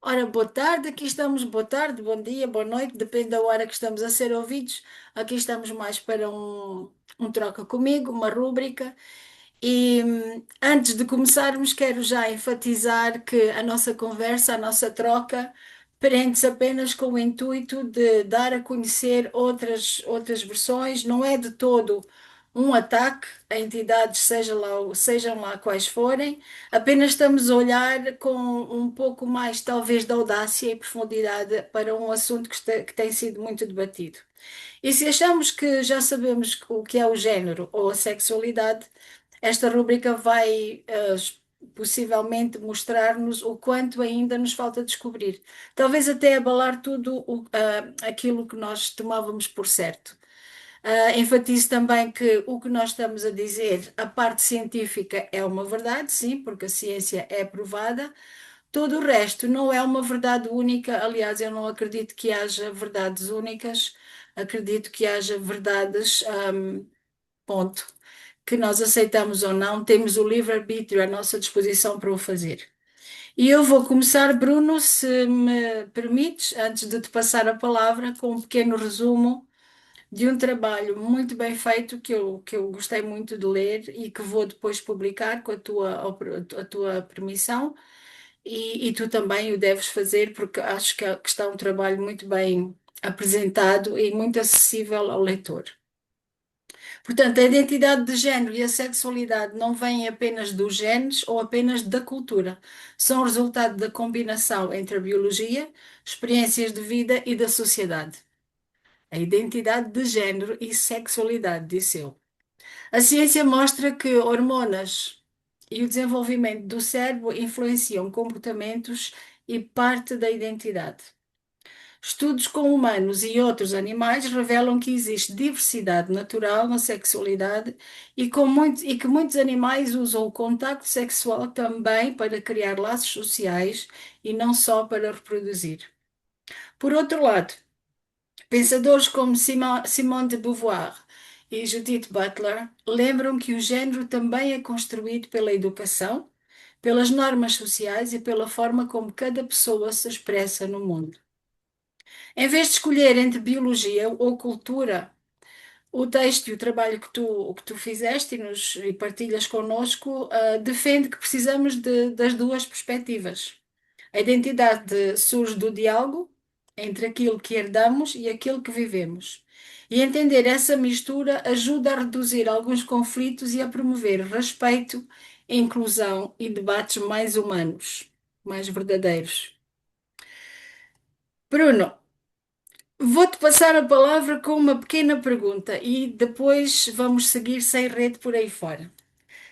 Ora, boa tarde, aqui estamos, boa tarde, bom dia, boa noite, depende da hora que estamos a ser ouvidos. Aqui estamos mais para um troca comigo, uma rúbrica. E antes de começarmos, quero já enfatizar que a nossa conversa, a nossa troca, prende-se apenas com o intuito de dar a conhecer outras versões, não é de todo um ataque a entidades, sejam lá quais forem. Apenas estamos a olhar com um pouco mais, talvez, de audácia e profundidade para um assunto que tem sido muito debatido. E se achamos que já sabemos o que é o género ou a sexualidade, esta rubrica vai, possivelmente mostrar-nos o quanto ainda nos falta descobrir. Talvez até abalar tudo aquilo que nós tomávamos por certo. Enfatizo também que o que nós estamos a dizer, a parte científica é uma verdade, sim, porque a ciência é provada. Todo o resto não é uma verdade única. Aliás, eu não acredito que haja verdades únicas. Acredito que haja verdades, ponto, que nós aceitamos ou não. Temos o livre-arbítrio à nossa disposição para o fazer. E eu vou começar, Bruno, se me permites, antes de te passar a palavra, com um pequeno resumo de um trabalho muito bem feito que eu gostei muito de ler e que vou depois publicar com a tua permissão. E tu também o deves fazer porque acho que está um trabalho muito bem apresentado e muito acessível ao leitor. Portanto, a identidade de género e a sexualidade não vêm apenas dos genes ou apenas da cultura. São resultado da combinação entre a biologia, experiências de vida e da sociedade. A identidade de género e sexualidade, disse eu. A ciência mostra que hormonas e o desenvolvimento do cérebro influenciam comportamentos e parte da identidade. Estudos com humanos e outros animais revelam que existe diversidade natural na sexualidade e que muitos animais usam o contacto sexual também para criar laços sociais e não só para reproduzir. Por outro lado, pensadores como Simone de Beauvoir e Judith Butler lembram que o género também é construído pela educação, pelas normas sociais e pela forma como cada pessoa se expressa no mundo. Em vez de escolher entre biologia ou cultura, o texto e o trabalho que tu fizeste e partilhas connosco, defende que precisamos das duas perspectivas. A identidade surge do diálogo entre aquilo que herdamos e aquilo que vivemos. E entender essa mistura ajuda a reduzir alguns conflitos e a promover respeito, inclusão e debates mais humanos, mais verdadeiros. Bruno, vou-te passar a palavra com uma pequena pergunta e depois vamos seguir sem rede por aí fora.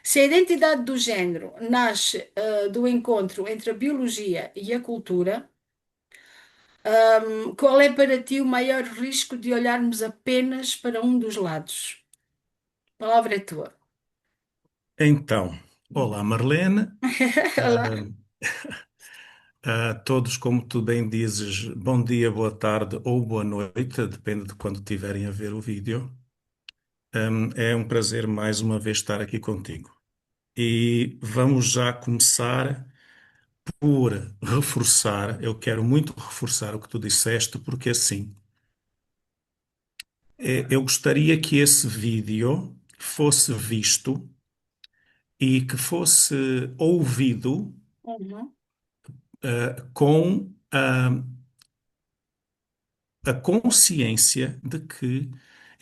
Se a identidade do género nasce, do encontro entre a biologia e a cultura, qual é para ti o maior risco de olharmos apenas para um dos lados? A palavra é tua. Então, olá Marlene, Olá. a todos, como tu bem dizes, bom dia, boa tarde ou boa noite, depende de quando tiverem a ver o vídeo. É um prazer mais uma vez estar aqui contigo. E vamos já começar por reforçar, eu quero muito reforçar o que tu disseste, porque assim, eu gostaria que esse vídeo fosse visto e que fosse ouvido Uhum, com a consciência de que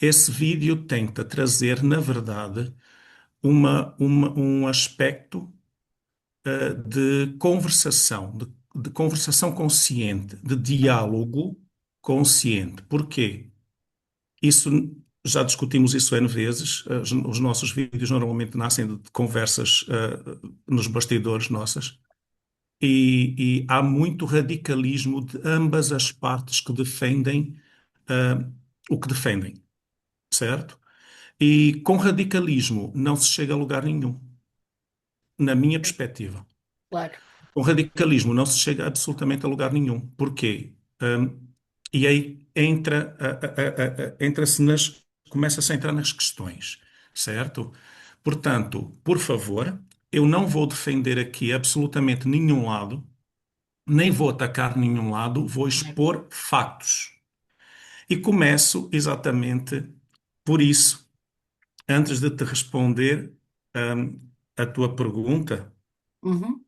esse vídeo tenta trazer, na verdade, um aspecto de conversação, de conversação consciente, de diálogo consciente. Porquê? Isso já discutimos isso N vezes. Os nossos vídeos normalmente nascem de conversas nos bastidores nossas. E há muito radicalismo de ambas as partes que defendem ah, o que defendem, certo? E com radicalismo não se chega a lugar nenhum, na minha perspectiva. claro. Com radicalismo não se chega absolutamente a lugar nenhum. Porquê? E aí entra-se começa-se a entrar nas questões, certo? Portanto, por favor, eu não vou defender aqui absolutamente nenhum lado. nem vou atacar nenhum lado, vou Certo. expor factos. E começo exatamente por isso. Antes de te responder, hum, a tua pergunta, Uhum.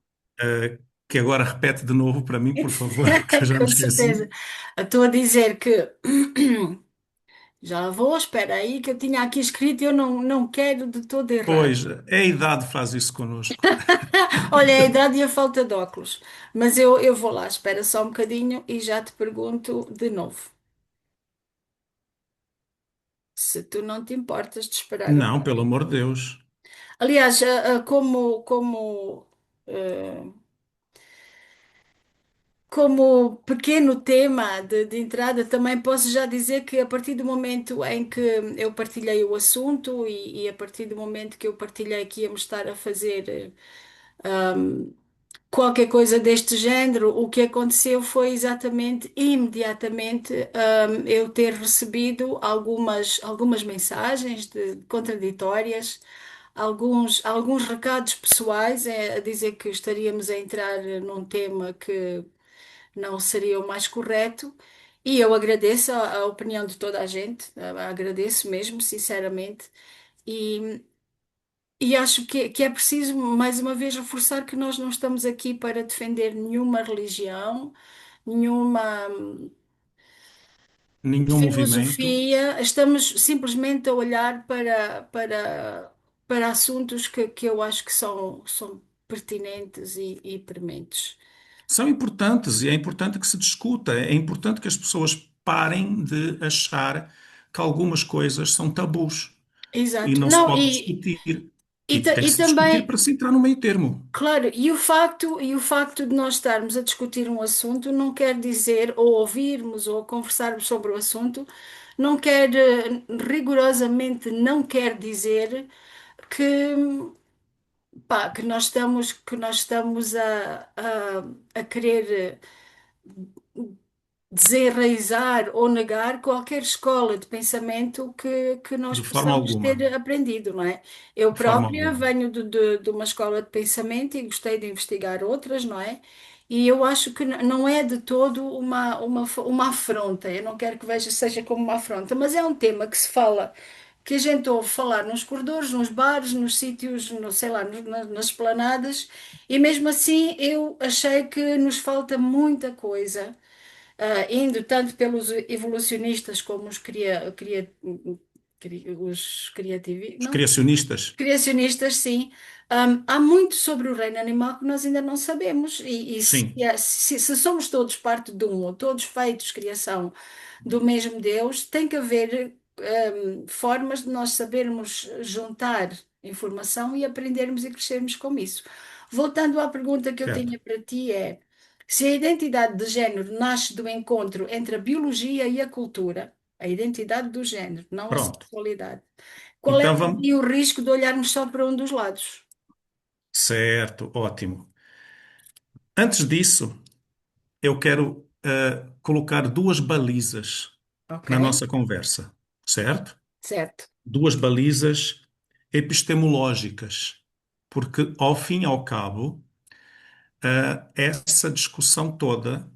que agora repete de novo para mim, por favor, que eu já me Com certeza. esqueci. Estou a dizer que já lá vou, espera aí, que eu tinha aqui escrito e eu não quero de todo errar. Pois, é a idade que faz isso connosco. Olha, a idade e a falta de óculos. Mas eu vou lá, espera só um bocadinho e já te pergunto de novo. Se tu não te importas de esperar um Não, pelo bocadinho. amor de Deus. Aliás, como pequeno tema de entrada, também posso já dizer que a partir do momento em que eu partilhei o assunto e a partir do momento que eu partilhei que íamos estar a fazer qualquer coisa deste género, o que aconteceu foi exatamente imediatamente eu ter recebido algumas mensagens contraditórias, alguns recados pessoais a dizer que estaríamos a entrar num tema que não seria o mais correto. E eu agradeço a opinião de toda a gente, agradeço mesmo, sinceramente. E, e acho que é preciso, mais uma vez, reforçar que nós não estamos aqui para defender nenhuma religião, nenhuma Nenhum movimento. filosofia, estamos simplesmente a olhar para assuntos que eu acho que são pertinentes e prementes. São importantes e é importante que se discuta. É importante que as pessoas parem de achar que algumas coisas são tabus e Exato. não se Não, pode discutir. e, E ta- tem que e se discutir também. para se entrar no meio termo. Claro, e o facto de nós estarmos a discutir um assunto não quer dizer, ou ouvirmos ou conversarmos sobre o assunto, não quer, rigorosamente não quer dizer que, que nós estamos a querer desenraizar ou negar qualquer escola de pensamento que nós De forma possamos alguma. ter aprendido, não é? Eu De forma própria alguma. venho de uma escola de pensamento e gostei de investigar outras, não é? E eu acho que não é de todo uma afronta, eu não quero que veja seja como uma afronta, mas é um tema que se fala, que a gente ouve falar nos corredores, nos bares, nos sítios, no, sei lá, nas esplanadas, e mesmo assim eu achei que nos falta muita coisa indo tanto pelos evolucionistas como os criativos, Os não, criacionistas? criacionistas, sim. Há muito sobre o reino animal que nós ainda não sabemos, e se, Sim, se somos todos parte de um, ou todos feitos criação do mesmo Deus, tem que haver formas de nós sabermos juntar informação e aprendermos e crescermos com isso. Voltando à pergunta que eu certo. tinha para ti é se a identidade de género nasce do encontro entre a biologia e a cultura, a identidade do género, não a Pronto. sexualidade, qual é Então para vamos. ti o risco de olharmos só para um dos lados? Certo, ótimo. Antes disso, eu quero colocar duas balizas Ok? na nossa conversa, certo? Certo. Duas balizas epistemológicas, porque ao fim e ao cabo, essa discussão toda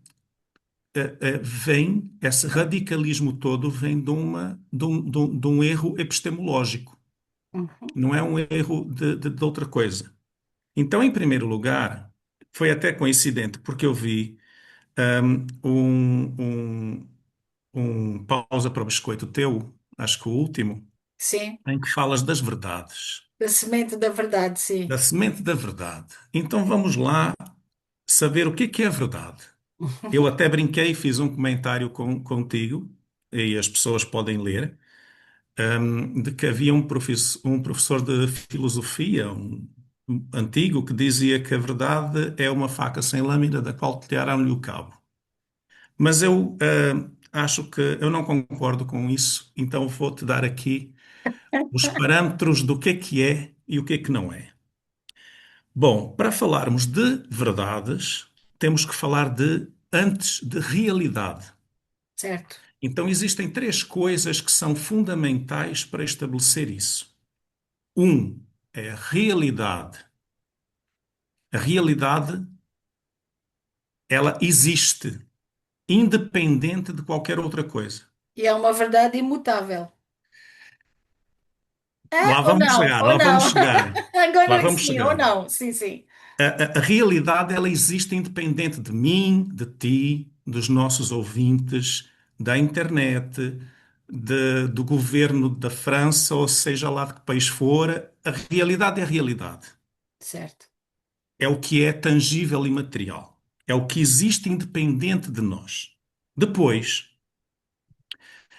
vem, esse radicalismo todo vem de um erro epistemológico, Uhum. não é um erro de outra coisa. Então, em primeiro lugar, foi até coincidente, porque eu vi um pausa para o biscoito teu, acho que o último, Sim, em que falas das verdades, da semente da verdade, sim. da semente da verdade. Então vamos lá saber o que é a verdade. Eu até brinquei, fiz um comentário contigo, e as pessoas podem ler, de que havia um professor de filosofia, um antigo, que dizia que a verdade é uma faca sem lâmina da qual tiraram-lhe o cabo. Mas eu acho que eu não concordo com isso, então vou-te dar aqui os parâmetros do que é e o que não é. Bom, para falarmos de verdades, temos que falar de antes de realidade. Certo. Então existem três coisas que são fundamentais para estabelecer isso. Um é a realidade. A realidade ela existe, independente de qualquer outra coisa. E é uma verdade imutável. É Lá ou vamos não? chegar, Ou lá vamos não? chegar, lá Agora vamos sim, ou chegar. não? Sim, sim. A realidade, ela existe independente de mim, de ti, dos nossos ouvintes, da internet, do governo da França, ou seja lá de que país for. A realidade é a realidade. Certo. É o que é tangível e material. É o que existe independente de nós. Depois,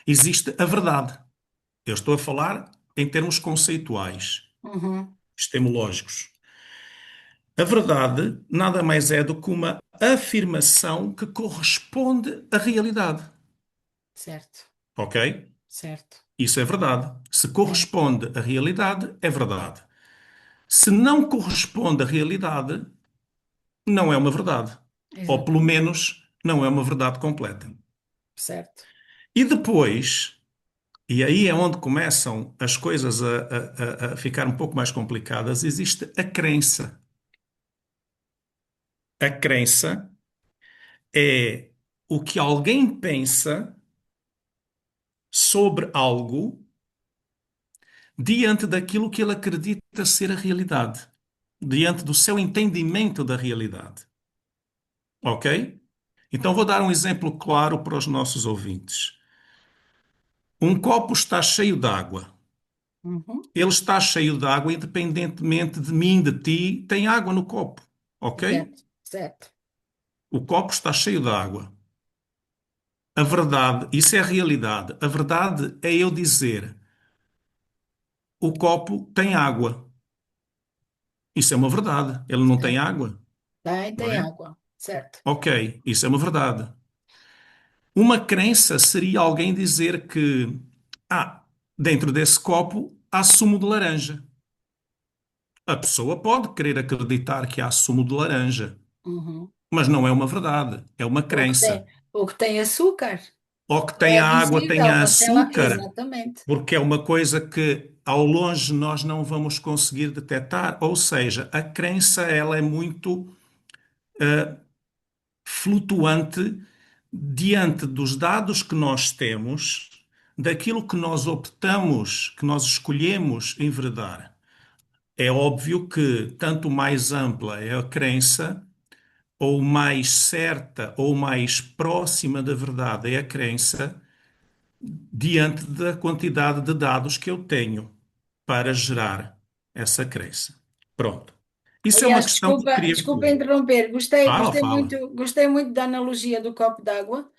existe a verdade. Eu estou a falar em termos conceituais, Uhum. epistemológicos. A verdade nada mais é do que uma afirmação que corresponde à realidade. Certo. Ok? Certo. Isso é verdade. Se É. corresponde à realidade, é verdade. Se não corresponde à realidade, não é uma verdade. Ou pelo Exatamente. menos não é uma verdade completa. Certo. E depois, e aí é onde começam as coisas a ficar um pouco mais complicadas, existe a crença. A crença é o que alguém pensa sobre algo diante daquilo que ele acredita ser a realidade, diante do seu entendimento da realidade. Ok? Então vou dar um exemplo claro para os nossos ouvintes. Um copo está cheio de água. Uhum. Ele está cheio de água independentemente de mim, de ti, tem água no copo. Ok? Certo. Certo. O copo está cheio de água. A verdade, isso é a realidade. A verdade é eu dizer, o copo tem água. Isso é uma verdade. Ele não tem Certo. água, Tem, não tem é? água. Certo. Ok, isso é uma verdade. Uma crença seria alguém dizer que, ah, dentro desse copo há sumo de laranja. A pessoa pode querer acreditar que há sumo de laranja, Uhum. mas não é uma verdade, é uma crença. O que tem açúcar. Ou que tem É a água, tem visível, mas tem lá. açúcar, Exatamente. porque é uma coisa que ao longe nós não vamos conseguir detectar. Ou seja, a crença ela é muito flutuante diante dos dados que nós temos, daquilo que nós optamos, que nós escolhemos enveredar. É óbvio que tanto mais ampla é a crença, ou mais certa ou mais próxima da verdade é a crença, diante da quantidade de dados que eu tenho para gerar essa crença. Pronto. Isso é uma Aliás, questão que eu desculpa, queria desculpa pôr. interromper. Fala, fala. Gostei muito da analogia do copo d'água,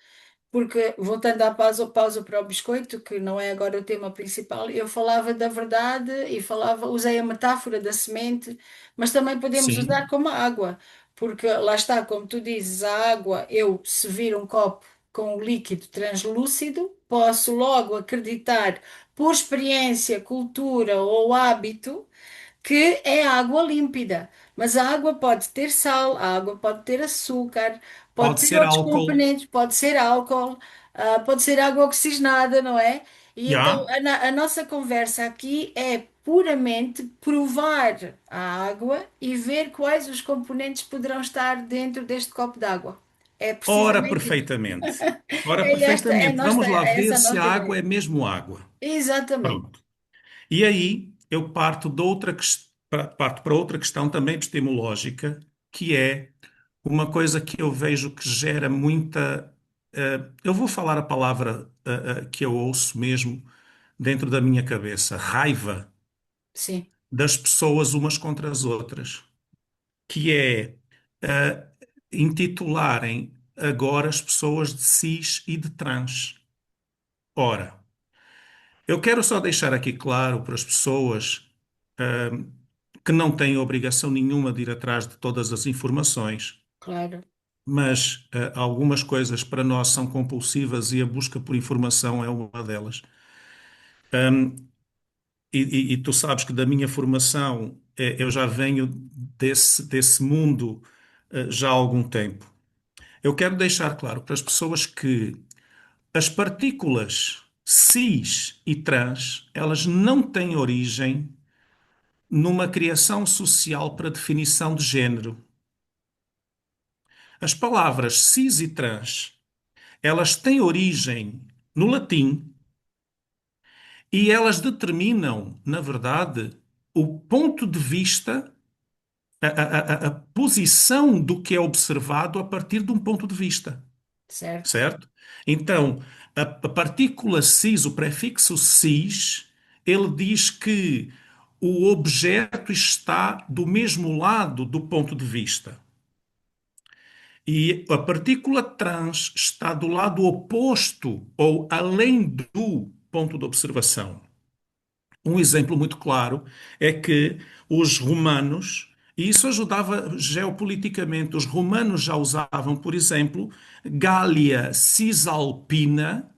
porque voltando à pausa para o biscoito, que não é agora o tema principal, eu falava da verdade e usei a metáfora da semente, mas também podemos usar Sim, como a água, porque lá está, como tu dizes, a água, eu se vir um copo com um líquido translúcido, posso logo acreditar, por experiência, cultura ou hábito que é água límpida. Mas a água pode ter sal, a água pode ter açúcar, pode pode ter ser outros álcool. componentes, pode ser álcool, pode ser água oxigenada, não é? E então Já, a nossa conversa aqui é puramente provar a água e ver quais os componentes poderão estar dentro deste copo d'água. É ora precisamente isso. perfeitamente. Ora É esta, perfeitamente. Vamos lá é ver essa a se a nossa água ideia. é mesmo água. Exatamente. Pronto. E aí eu parto para outra questão também epistemológica, que é uma coisa que eu vejo que gera muita. Eu vou falar a palavra que eu ouço mesmo dentro da minha cabeça: raiva Sim, das pessoas umas contra as outras, que é uh, intitularem agora as pessoas de cis e de trans. Ora, eu quero só deixar aqui claro para as pessoas que não têm obrigação nenhuma de ir atrás de todas as informações, claro, mas algumas coisas para nós são compulsivas e a busca por informação é uma delas. E tu sabes que da minha formação eu já venho desse mundo já há algum tempo. Eu quero deixar claro para as pessoas que as partículas cis e trans, elas não têm origem numa criação social para definição de género. As palavras cis e trans, elas têm origem no latim e elas determinam, na verdade, o ponto de vista, a posição do que é observado a partir de um ponto de vista, certo? certo? Então, a partícula cis, o prefixo cis, ele diz que o objeto está do mesmo lado do ponto de vista. E a partícula trans está do lado oposto ou além do ponto de observação. Um exemplo muito claro é que os romanos, e isso ajudava geopoliticamente, os romanos já usavam, por exemplo, Gália Cisalpina,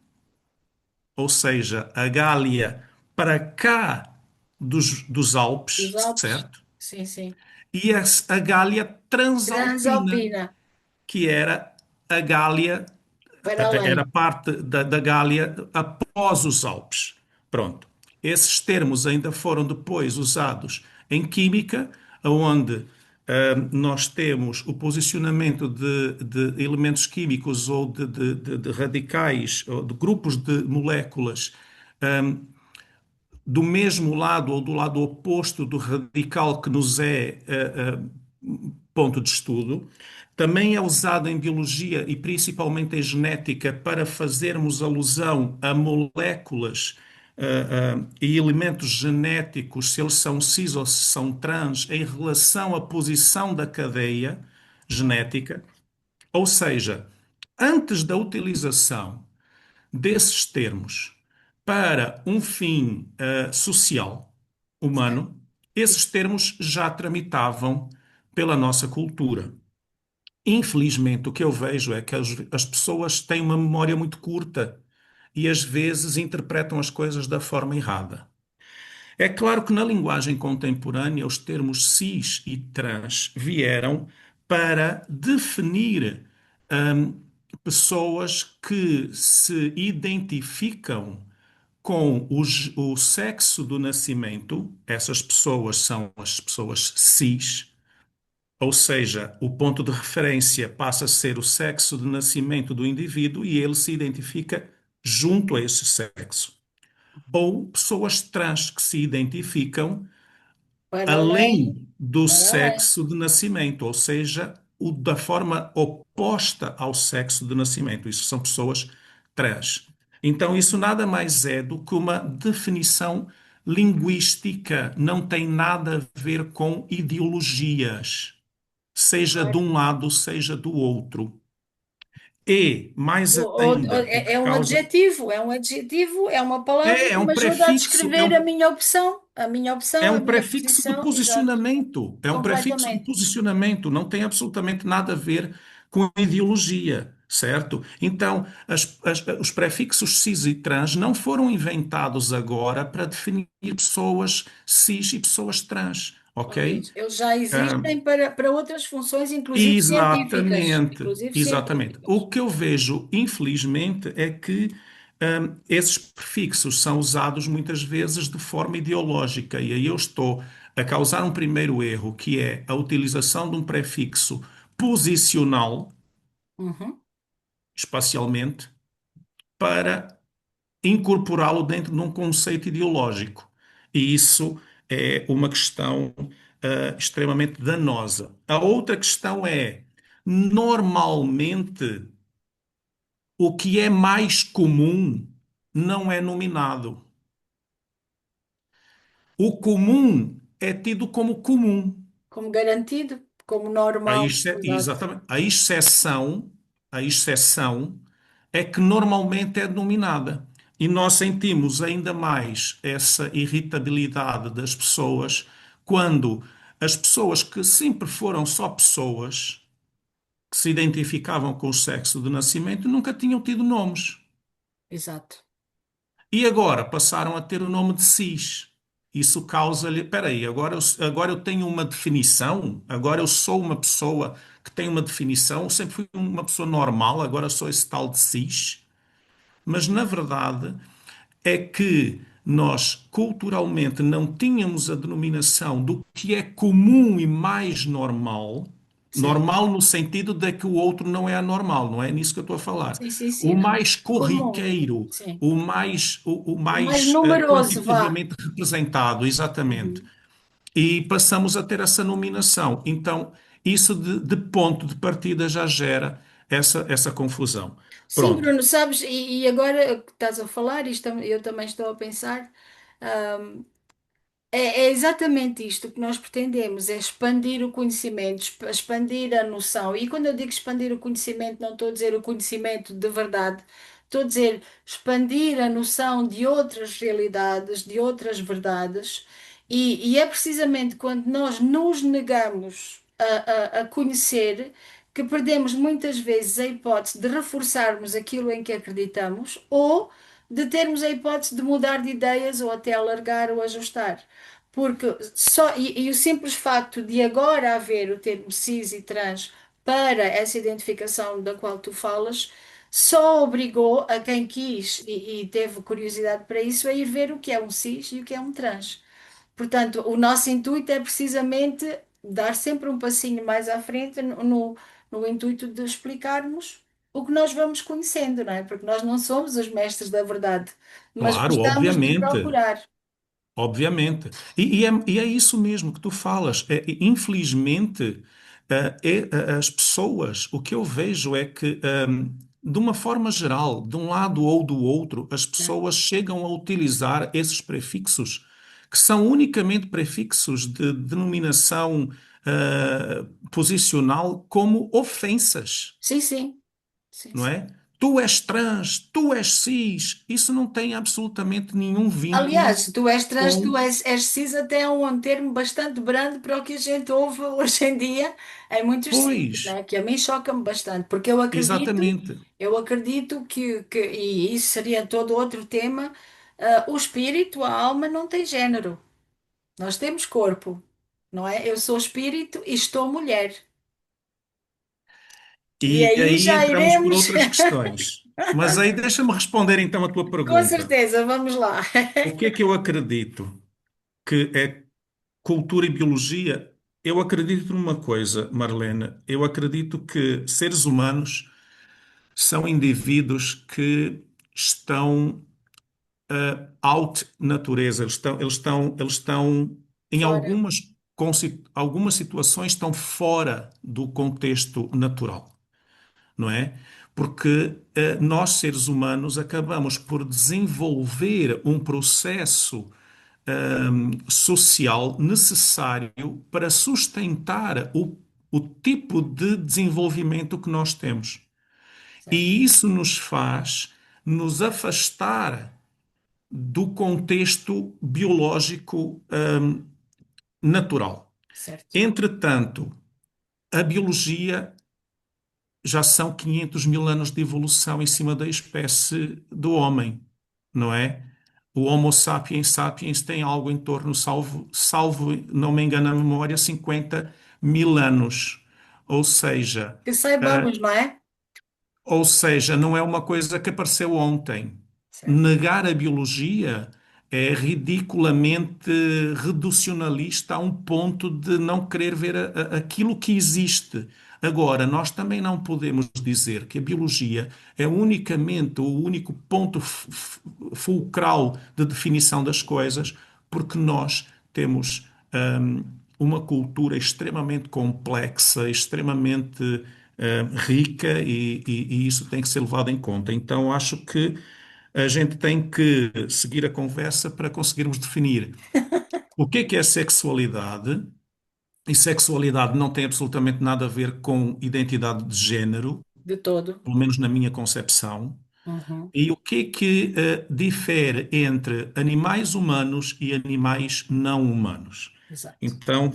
ou seja, a Gália para cá dos Dos Alpes, Alpes? certo? Sim, sim. E a Gália Transalpina, Transalpina, que era a Gália, para era além. parte da Gália após os Alpes. Pronto. Esses termos ainda foram depois usados em química, onde nós temos o posicionamento de elementos químicos ou de radicais, ou de grupos de moléculas do mesmo lado ou do lado oposto do radical que nos é ponto de estudo. Também é usado em biologia e principalmente em genética para fazermos alusão a moléculas e elementos genéticos, se eles são cis ou se são trans, em relação à posição da cadeia genética. Ou seja, antes da utilização desses termos para um fim social Certo. humano, esses termos já tramitavam pela nossa cultura. Infelizmente, o que eu vejo é que as pessoas têm uma memória muito curta e às vezes interpretam as coisas da forma errada. É claro que na linguagem contemporânea os termos cis e trans vieram para definir hum, pessoas que se identificam com o sexo do nascimento. Essas pessoas são as pessoas cis, ou seja, o ponto de referência passa a ser o sexo de nascimento do indivíduo e ele se identifica junto a esse sexo. Ou pessoas trans que se identificam Para além, além do para além. sexo de nascimento, ou seja, da forma oposta ao sexo de nascimento. Isso são pessoas trans. Então, isso nada mais é do que uma definição linguística, não tem nada a ver com ideologias, seja de um lado, seja do outro. E, mais ainda, por causa. É um adjetivo, é uma palavra É que um me ajuda a prefixo, descrever a minha é opção, a um minha prefixo de posição, exato, posicionamento. É um prefixo de completamente. posicionamento. Não tem absolutamente nada a ver com ideologia, certo? Então, os prefixos cis e trans não foram inventados agora para definir pessoas cis e pessoas trans, ok? Eles já existem para outras funções, inclusive científicas, Exatamente, inclusive exatamente. O científicas. que eu vejo, infelizmente, é que esses prefixos são usados muitas vezes de forma ideológica, e aí eu estou a causar um primeiro erro, que é a utilização de um prefixo posicional, Uhum. espacialmente, para incorporá-lo dentro de um conceito ideológico. E isso é uma questão extremamente danosa. A outra questão é, normalmente, o que é mais comum não é nominado. O comum é tido como comum. Como garantido, como normal, exato. Exatamente, a exceção é que normalmente é denominada. E nós sentimos ainda mais essa irritabilidade das pessoas quando as pessoas que sempre foram só pessoas, que se identificavam com o sexo de nascimento, nunca tinham tido nomes. Exato. E agora passaram a ter o nome de cis. Isso causa-lhe. Espera aí, agora eu tenho uma definição, agora eu sou uma pessoa que tem uma definição, eu sempre fui uma pessoa normal, agora sou esse tal de cis. Mas na verdade é que nós culturalmente não tínhamos a denominação do que é comum e mais normal, Sim, Normal no sentido de que o outro não é anormal, não é nisso que eu estou a falar. sim, sim, O sim, não. mais Comum, corriqueiro, sim. o O mais mais numeroso, vá. quantitativamente representado, exatamente. Uhum. E passamos a ter essa nominação. Então, isso de ponto de partida já gera essa confusão. Sim, Pronto. Bruno, sabes, e agora que estás a falar, eu também estou a pensar. É exatamente isto que nós pretendemos, é expandir o conhecimento, expandir a noção. E quando eu digo expandir o conhecimento, não estou a dizer o conhecimento de verdade, estou a dizer expandir a noção de outras realidades, de outras verdades. E é precisamente quando nós nos negamos a conhecer que perdemos muitas vezes a hipótese de reforçarmos aquilo em que acreditamos ou de termos a hipótese de mudar de ideias ou até alargar ou ajustar. Porque e o simples facto de agora haver o termo cis e trans para essa identificação da qual tu falas, só obrigou a quem quis e teve curiosidade para isso a ir ver o que é um cis e o que é um trans. Portanto, o nosso intuito é precisamente dar sempre um passinho mais à frente no intuito de explicarmos o que nós vamos conhecendo, não é? Porque nós não somos os mestres da verdade, mas Claro, gostamos de obviamente. procurar. Obviamente. E é isso mesmo que tu falas. Infelizmente, as pessoas, o que eu vejo é que, de uma forma geral, de um lado ou do outro, as Certo? pessoas chegam a utilizar esses prefixos, que são unicamente prefixos de denominação, posicional, como ofensas, Sim, sim, sim, não sim. é? Tu és trans, tu és cis, isso não tem absolutamente nenhum vínculo Aliás, tu és trans, tu com. és cis até é um termo bastante brando para o que a gente ouve hoje em dia em muitos sítios, Pois, né? Que a mim choca-me bastante, porque exatamente. eu acredito e isso seria todo outro tema, o espírito, a alma não tem género. Nós temos corpo, não é? Eu sou espírito e estou mulher. E E aí aí já entramos por iremos, outras questões. Mas aí deixa-me responder então a tua com pergunta. certeza, vamos lá. O que é que eu acredito que é cultura e biologia? Eu acredito numa coisa, Marlene. Eu acredito que seres humanos são indivíduos que estão out natureza. Eles estão em Fora, algumas situações estão fora do contexto natural. Não é? Porque nós, seres humanos, acabamos por desenvolver um processo social necessário para sustentar o tipo de desenvolvimento que nós temos. certo, E isso nos faz nos afastar do contexto biológico natural. certo. Entretanto, a biologia já são 500 mil anos de evolução em cima da espécie do homem, não é? O Homo sapiens sapiens tem algo em torno, salvo não me engano a memória, 50 mil anos. Ou seja, Que saibamos, não é? não é uma coisa que apareceu ontem. Certo. Negar a biologia é ridiculamente reducionalista a um ponto de não querer ver aquilo que existe. Agora, nós também não podemos dizer que a biologia é unicamente o único ponto fulcral de definição das coisas, porque nós temos uma cultura extremamente complexa, extremamente rica e isso tem que ser levado em conta. Então, acho que a gente tem que seguir a conversa para conseguirmos definir o que é sexualidade, e sexualidade não tem absolutamente nada a ver com identidade de género, De todo. pelo menos na minha concepção, Uhum. e o que difere entre animais humanos e animais não humanos. Exato. Então,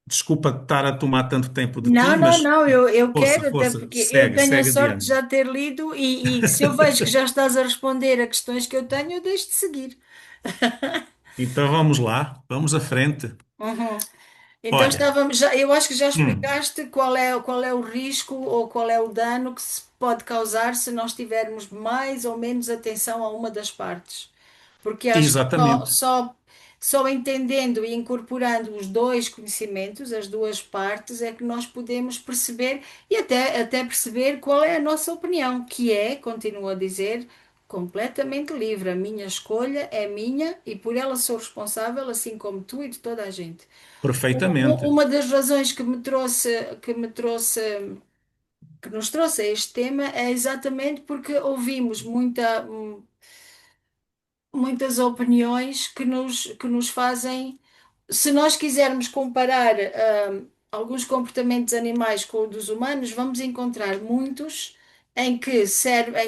desculpa estar a tomar tanto tempo de ti, Não, não, mas não, eu força, quero, até força, porque eu segue, tenho a segue sorte de adiante. já ter lido e se eu vejo que já estás a responder a questões que eu tenho, eu deixo de seguir. Então vamos lá, vamos à frente. Uhum. Então Olha, estávamos já, eu acho que já hum, explicaste qual é o risco ou qual é o dano que se pode causar se nós tivermos mais ou menos atenção a uma das partes. Porque acho que exatamente. só entendendo e incorporando os dois conhecimentos, as duas partes, é que nós podemos perceber e até perceber qual é a nossa opinião, que é, continuo a dizer, completamente livre. A minha escolha é minha e por ela sou responsável, assim como tu e de toda a gente. Perfeitamente. Uma das razões que nos trouxe a este tema é exatamente porque ouvimos muitas opiniões que nos fazem, se nós quisermos comparar alguns comportamentos animais com os dos humanos, vamos encontrar muitos em que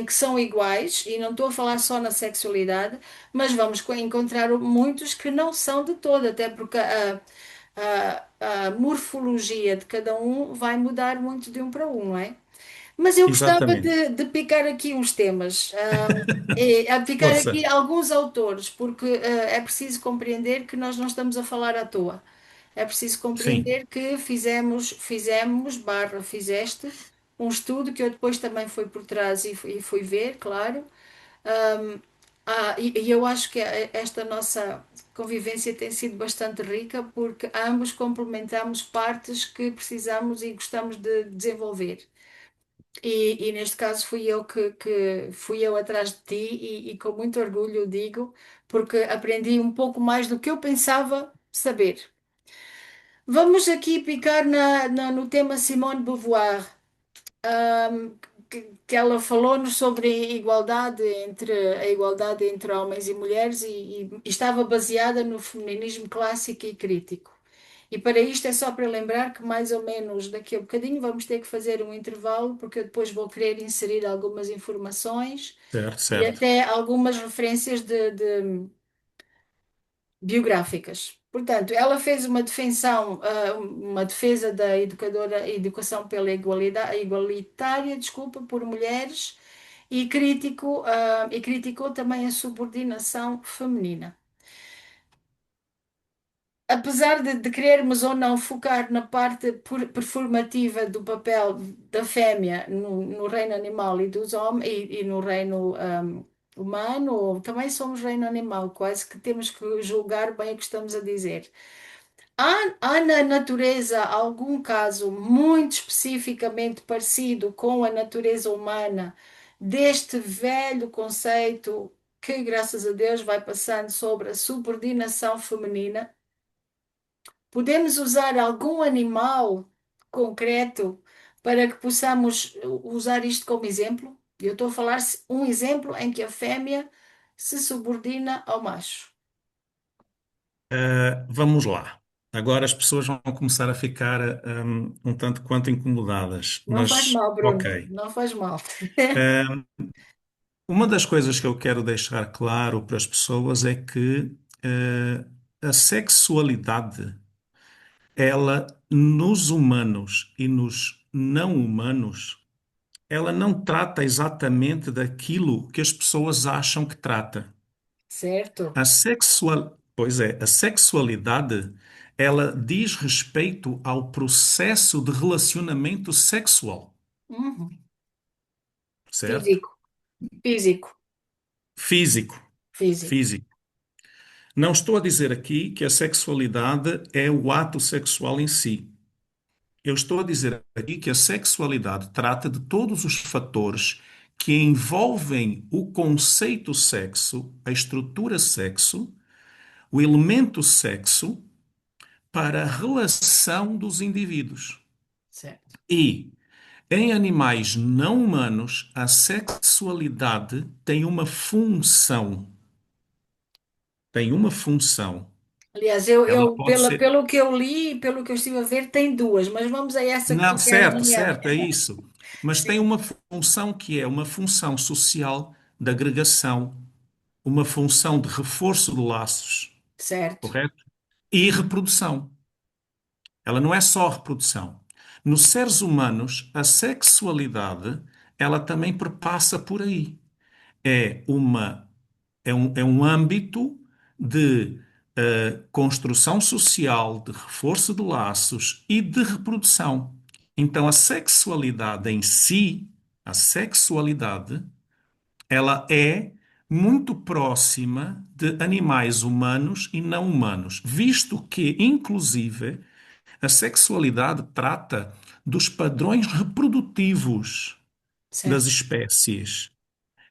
são iguais, e não estou a falar só na sexualidade, mas vamos encontrar muitos que não são de todo, até porque a morfologia de cada um vai mudar muito de um para um, não é? Mas eu gostava Exatamente. de picar aqui uns temas, a picar aqui Força. alguns autores, porque é preciso compreender que nós não estamos a falar à toa. É preciso Sim, compreender que fizeste um estudo que eu depois também fui por trás e fui ver, claro. E eu acho que esta nossa convivência tem sido bastante rica porque ambos complementamos partes que precisamos e gostamos de desenvolver. E neste caso fui eu atrás de ti e com muito orgulho o digo, porque aprendi um pouco mais do que eu pensava saber. Vamos aqui picar no tema Simone de Beauvoir, que ela falou-nos sobre a igualdade entre homens e mulheres e estava baseada no feminismo clássico e crítico. E para isto é só para lembrar que mais ou menos daqui a bocadinho vamos ter que fazer um intervalo, porque eu depois vou querer inserir algumas informações certo, e certo. até algumas referências biográficas. Portanto, ela fez uma defesa da educação pela igualitária, desculpa, por mulheres e criticou também a subordinação feminina. Apesar de querermos ou não focar na parte performativa do papel da fêmea no reino animal e dos homens e no reino humano, ou também somos reino animal, quase que temos que julgar bem o que estamos a dizer. Há na natureza algum caso muito especificamente parecido com a natureza humana deste velho conceito que, graças a Deus, vai passando sobre a subordinação feminina? Podemos usar algum animal concreto para que possamos usar isto como exemplo? Eu estou a falar um exemplo em que a fêmea se subordina ao macho. Vamos lá. Agora as pessoas vão começar a ficar um tanto quanto incomodadas, Não faz mas mal, Bruno, ok. não faz mal. Ah, uma das coisas que eu quero deixar claro para as pessoas é que a sexualidade, ela nos humanos e nos não humanos, ela não trata exatamente daquilo que as pessoas acham que trata. Certo? Pois é, a sexualidade, ela diz respeito ao processo de relacionamento sexual, Uhum. certo? Físico, físico, Físico, físico. físico. Não estou a dizer aqui que a sexualidade é o ato sexual em si. Eu estou a dizer aqui que a sexualidade trata de todos os fatores que envolvem o conceito sexo, a estrutura sexo, o elemento sexo para a relação dos indivíduos. Certo. E em animais não humanos, a sexualidade tem uma função. Tem uma função. Aliás, Ela pode ser. pelo que eu li e pelo que eu estive a ver, tem duas, mas vamos a essa que Não, tu queres certo, nomear. certo, é isso. Mas tem Sim, uma função que é uma função social de agregação, uma função de reforço de laços, certo. correto? E reprodução. Ela não é só reprodução. Nos seres humanos, a sexualidade, ela também perpassa por aí. É uma é um âmbito de construção social, de reforço de laços e de reprodução. Então, a sexualidade em si, a sexualidade, ela é muito próxima de animais humanos e não humanos, visto que, inclusive, a sexualidade trata dos padrões reprodutivos das certo, espécies.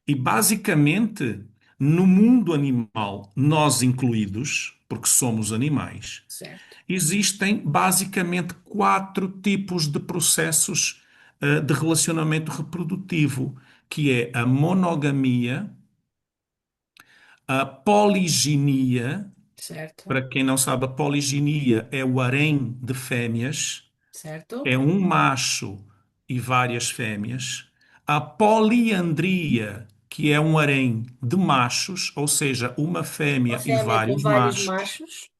E, basicamente, no mundo animal, nós incluídos, porque somos animais, certo, existem basicamente quatro tipos de processos de relacionamento reprodutivo, que é a monogamia, a poliginia. certo, Para quem não sabe, a poliginia é o harém de fêmeas, certo. é um macho e várias fêmeas. A poliandria, que é um harém de machos, ou seja, uma Uma fêmea e fêmea com vários vários machos, machos.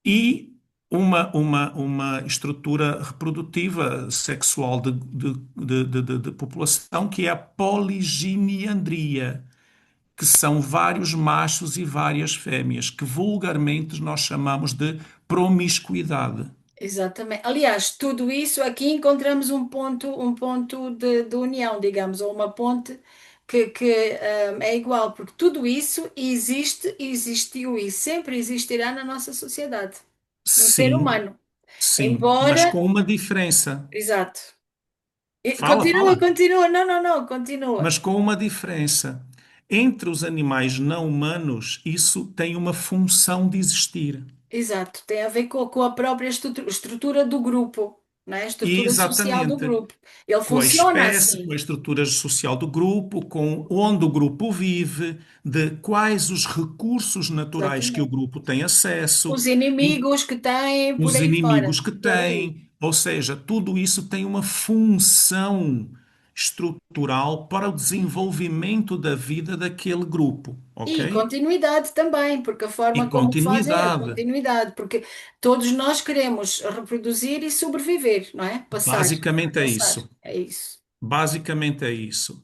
e uma estrutura reprodutiva sexual de população, que é a poliginiandria, que são vários machos e várias fêmeas, que vulgarmente nós chamamos de promiscuidade. Exatamente. Aliás, tudo isso aqui encontramos um ponto de união, digamos, ou uma ponte que é igual, porque tudo isso existe, existiu e sempre existirá na nossa sociedade, no ser Sim, humano. sim, mas Embora, com uma diferença. exato. Fala, Continua, fala. continua. Não, não, não, continua. Mas com uma diferença. Entre os animais não humanos, isso tem uma função de existir. Exato. Tem a ver com a própria estrutura do grupo, não é? A E estrutura social do exatamente grupo. Ele com a funciona espécie, com assim. a estrutura social do grupo, com onde o grupo vive, de quais os recursos naturais que o Exatamente. grupo tem acesso, Os e inimigos que têm por os aí inimigos fora. que Por aí. têm, ou seja, tudo isso tem uma função estrutural para o desenvolvimento da vida daquele grupo, E ok? continuidade também, porque a E forma como o fazem é a continuidade. continuidade, porque todos nós queremos reproduzir e sobreviver, não é? Passar, Basicamente é passar. isso. É isso. Basicamente é isso.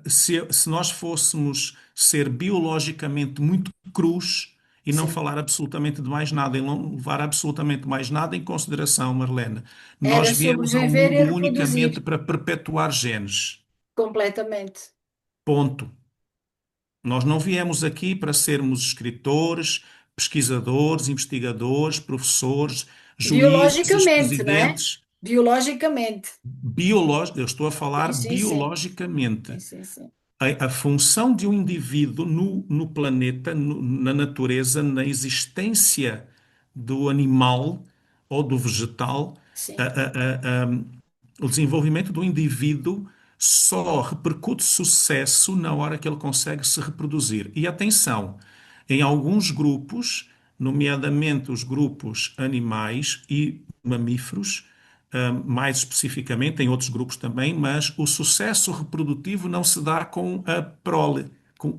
Se nós fôssemos ser biologicamente muito crus e não Sim. falar absolutamente de mais nada, e não levar absolutamente mais nada em consideração, Marlene, nós Era viemos ao sobreviver mundo e unicamente reproduzir para perpetuar genes. completamente. Ponto. Nós não viemos aqui para sermos escritores, pesquisadores, investigadores, professores, juízes, Biologicamente, não é? presidentes. Biologicamente. Eu estou a Sim, falar sim, sim. biologicamente. Sim, sim, sim. A função de um indivíduo no planeta, na natureza, na existência do animal ou do vegetal, a- Sim. a- a- o desenvolvimento do indivíduo só repercute sucesso na hora que ele consegue se reproduzir. E atenção, em alguns grupos, nomeadamente os grupos animais e mamíferos, mais especificamente, em outros grupos também, mas o sucesso reprodutivo não se dá com a prole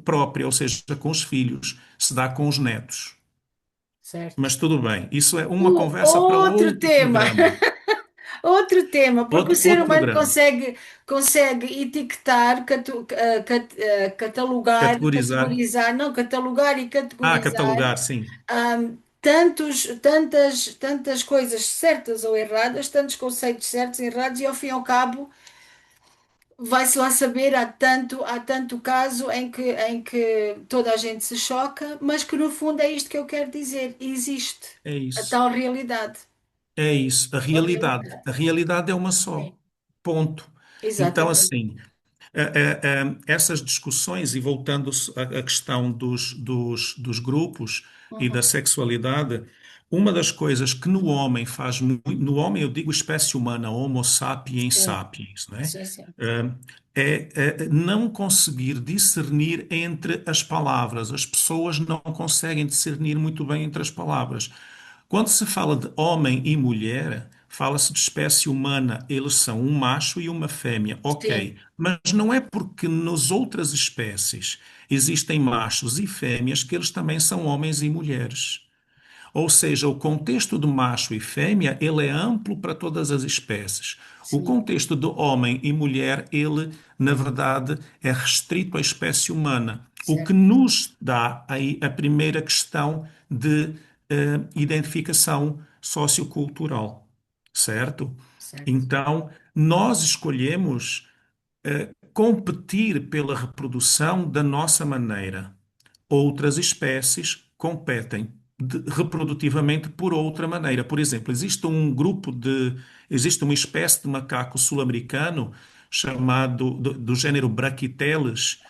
própria, ou seja, com os filhos, se dá com os netos. Certo. Mas tudo bem, isso é uma conversa para Outro outro tema. programa, Outro tema, porque o ser outro humano programa. consegue etiquetar, catalogar, Categorizar. não, catalogar e Ah, categorizar catalogar, sim, tantas coisas certas ou erradas, tantos conceitos certos e errados, e ao fim e ao cabo vai-se lá saber, há tanto caso em que toda a gente se choca, mas que no fundo é isto que eu quero dizer, existe é a isso. tal realidade. É isso, a A realidade. realidade. A realidade é uma Sim, só. Ponto. Então, exatamente. assim, essas discussões, e voltando à questão dos grupos e da Uhum. sexualidade, uma das coisas que no homem faz muito, no homem eu digo espécie humana, Homo sapiens Sim, sapiens, não é? sim, sim. Eh, é não conseguir discernir entre as palavras. As pessoas não conseguem discernir muito bem entre as palavras. Quando se fala de homem e mulher, fala-se de espécie humana, eles são um macho e uma fêmea, ok. Sim, Mas não é porque nas outras espécies existem machos e fêmeas que eles também são homens e mulheres. Ou seja, o contexto de macho e fêmea, ele é amplo para todas as espécies. O sim, contexto de homem e mulher, ele, na verdade, é restrito à espécie humana. O que certo, nos dá aí a primeira questão de identificação sociocultural, certo? certo. Então, nós escolhemos competir pela reprodução da nossa maneira. Outras espécies competem reprodutivamente por outra maneira. Por exemplo, existe uma espécie de macaco sul-americano chamado do gênero Brachyteles,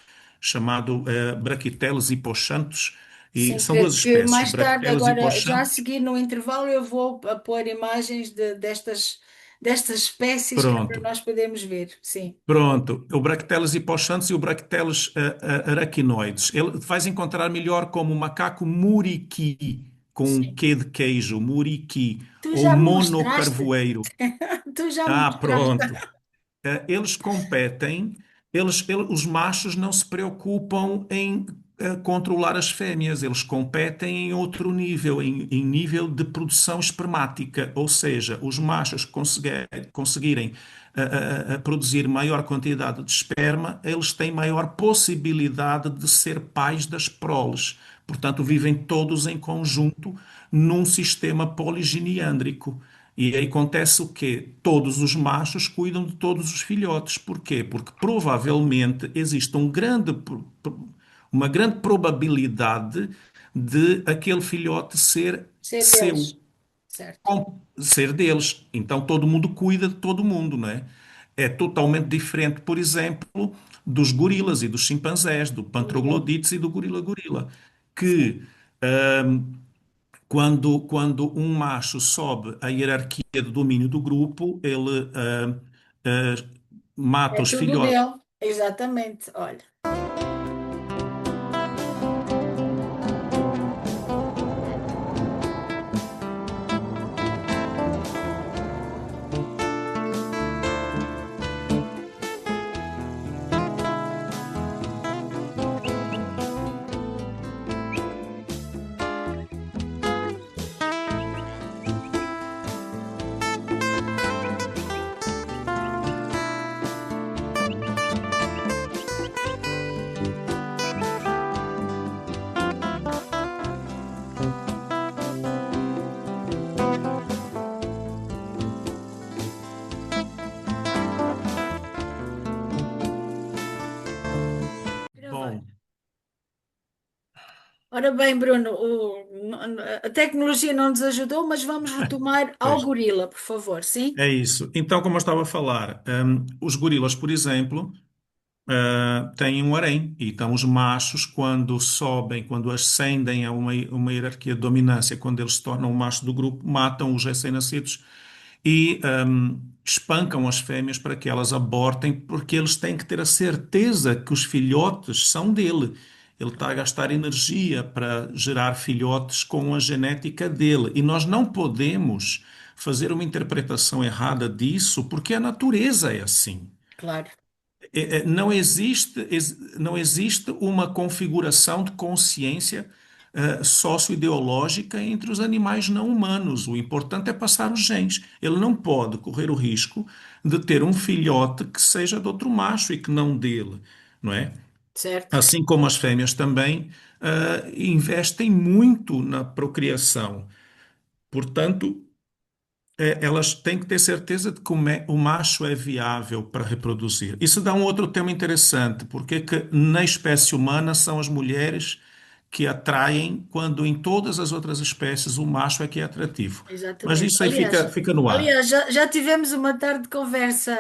chamado Brachyteles hippochanthus, e Sim, são duas que espécies, mais tarde, Brachyteles agora já a hippochanthus. seguir no intervalo, eu vou a pôr imagens destas espécies que é para Pronto. nós podermos ver. Sim, Pronto, o Bracteles hippochanthus e o Bracteles arachnoides. Ele vais encontrar melhor como o macaco muriqui, com um sim. quê de queijo, muriqui, Tu ou já me mostraste, monocarvoeiro. tu já me Ah, mostraste. pronto. Eles competem, os machos não se preocupam em controlar as fêmeas, eles competem em outro nível, em nível de produção espermática, ou seja, os machos conseguirem produzir maior quantidade de esperma, eles têm maior possibilidade de ser pais das proles. Portanto, vivem todos em conjunto num sistema poliginiândrico. E aí acontece o quê? Todos os machos cuidam de todos os filhotes. Porquê? Porque provavelmente existe uma grande probabilidade de aquele filhote ser Ser seu, deles, certo? ser deles. Então todo mundo cuida de todo mundo, não é? É totalmente diferente, por exemplo, dos gorilas e dos chimpanzés, do Também, Pantroglodites e do gorila-gorila, sim. que quando um macho sobe a hierarquia de domínio do grupo, ele mata É os tudo filhotes. dele, exatamente. Olha. Gravar. Bom, Ora bem, Bruno, a tecnologia não nos ajudou, mas vamos retomar ao pois, gorila, por favor, sim? é isso. Então, como eu estava a falar, os gorilas, por exemplo, têm um harém. E então, os machos, quando sobem, quando ascendem a uma hierarquia de dominância, quando eles se tornam o macho do grupo, matam os recém-nascidos e espancam as fêmeas para que elas abortem, porque eles têm que ter a certeza que os filhotes são dele. Ele está a gastar energia para gerar filhotes com a genética dele. E nós não podemos fazer uma interpretação errada disso, porque a natureza é assim. Claro, Não existe uma configuração de consciência socioideológica entre os animais não humanos. O importante é passar os genes. Ele não pode correr o risco de ter um filhote que seja de outro macho e que não dele, não é? certo. Assim como as fêmeas também investem muito na procriação. Portanto, elas têm que ter certeza de que o macho é viável para reproduzir. Isso dá um outro tema interessante, porque é que na espécie humana são as mulheres que atraem, quando em todas as outras espécies o macho é que é atrativo. Mas Exatamente. isso aí fica no ar. Aliás, já tivemos uma tarde de conversa,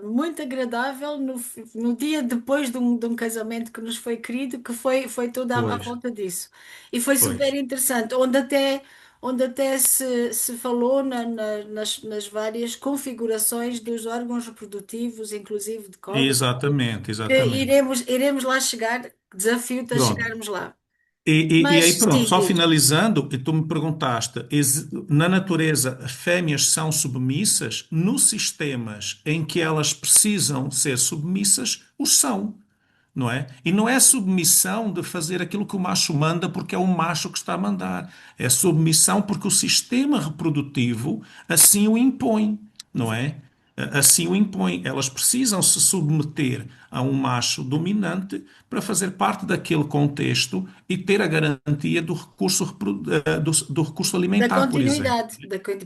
muito agradável no dia depois de um casamento que nos foi querido, que foi tudo à Pois, volta disso. E foi super pois. interessante, onde até se falou nas várias configurações dos órgãos reprodutivos, inclusive de cobra, Exatamente, que exatamente. iremos lá chegar, desafio-te a Pronto. chegarmos lá. E aí, Mas pronto, sim, só diz. finalizando, e tu me perguntaste, na natureza as fêmeas são submissas? Nos sistemas em que elas precisam ser submissas, os são, não é? E não é submissão de fazer aquilo que o macho manda porque é o macho que está a mandar. É submissão porque o sistema reprodutivo assim o impõe, não é? Assim o impõe. Elas precisam se submeter a um macho dominante para fazer parte daquele contexto e ter a garantia do do recurso Da alimentar, por exemplo, continuidade,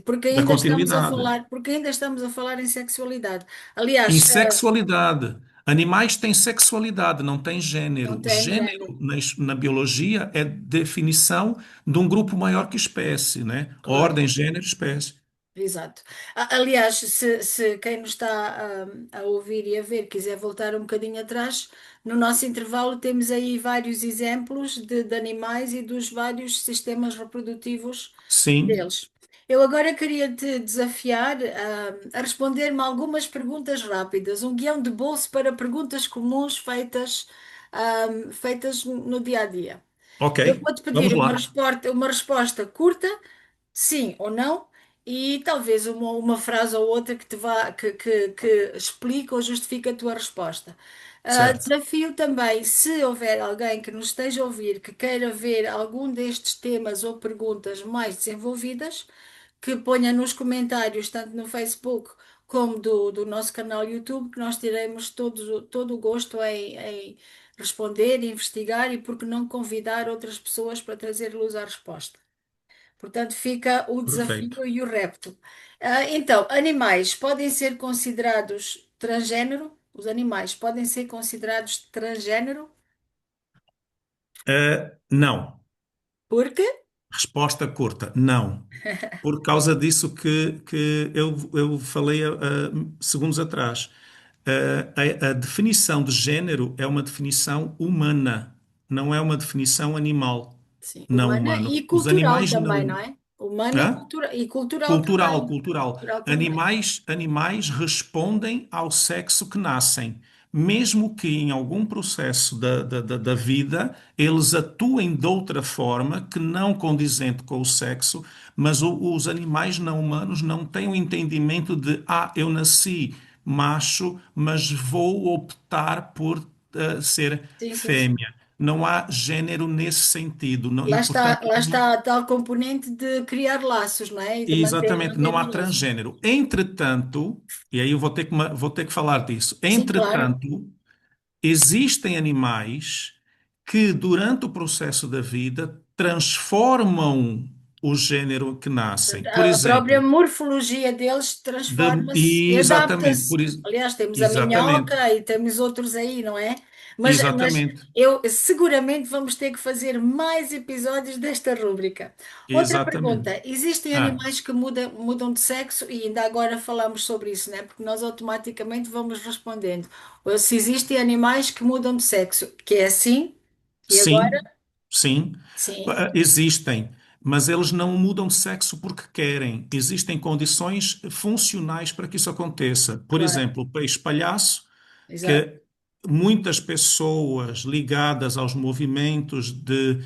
porque da ainda estamos a continuidade. falar, porque ainda estamos a falar em sexualidade. Em Aliás, sexualidade. Animais têm sexualidade, não têm Não gênero. tem género, Gênero na biologia é definição de um grupo maior que espécie, né? claro. Ordem, gênero, espécie. Exato. Aliás, se quem nos está a ouvir e a ver quiser voltar um bocadinho atrás, no nosso intervalo temos aí vários exemplos de animais e dos vários sistemas reprodutivos Sim, deles. Eu agora queria te desafiar a responder-me algumas perguntas rápidas, um guião de bolso para perguntas comuns feitas no dia a dia. ok, Eu vou-te vamos pedir lá. uma resposta curta, sim ou não, e talvez uma frase ou outra que te vá, que explique ou justifique a tua resposta. Certo, Desafio também, se houver alguém que nos esteja a ouvir que queira ver algum destes temas ou perguntas mais desenvolvidas, que ponha nos comentários, tanto no Facebook como do nosso canal YouTube, que nós teremos todo o gosto em responder, investigar e, por que não, convidar outras pessoas para trazer luz à resposta. Portanto, fica o perfeito. desafio e o repto. Então, animais podem ser considerados transgênero? Os animais podem ser considerados transgênero? Não. Porque? Resposta curta, não. Por causa disso que eu falei segundos atrás. A definição de género é uma definição humana, não é uma definição animal, Sim, não humana humano. e Os cultural animais também, não não. é? Humana Hã? e cultural Cultural, também. cultural. Cultural também. Animais respondem ao sexo que nascem, mesmo que em algum processo da vida eles atuem de outra forma que não condizente com o sexo, mas os animais não humanos não têm o entendimento de, eu nasci macho, mas vou optar por ser Sim, sim, sim. fêmea. Não há género nesse sentido, e portanto Lá está a tal componente de criar laços, não é? E de exatamente, manter não há os laços. transgênero. Entretanto, e aí eu vou ter que falar disso. Sim, claro. Entretanto, existem animais que, durante o processo da vida, transformam o gênero que nascem. Por A própria exemplo, morfologia deles transforma-se e exatamente, adapta-se. Aliás, temos a exatamente, minhoca e temos outros aí, não é? Mas exatamente, eu seguramente vamos ter que fazer mais episódios desta rúbrica. Outra exatamente. pergunta: existem Ah, animais que mudam de sexo? E ainda agora falamos sobre isso, né? Porque nós automaticamente vamos respondendo. Ou se existem animais que mudam de sexo, que é assim, e agora? sim, sim, Sim, existem, mas eles não mudam de sexo porque querem. Existem condições funcionais para que isso aconteça. Por claro, exemplo, o peixe-palhaço, exato, que muitas pessoas ligadas aos movimentos de,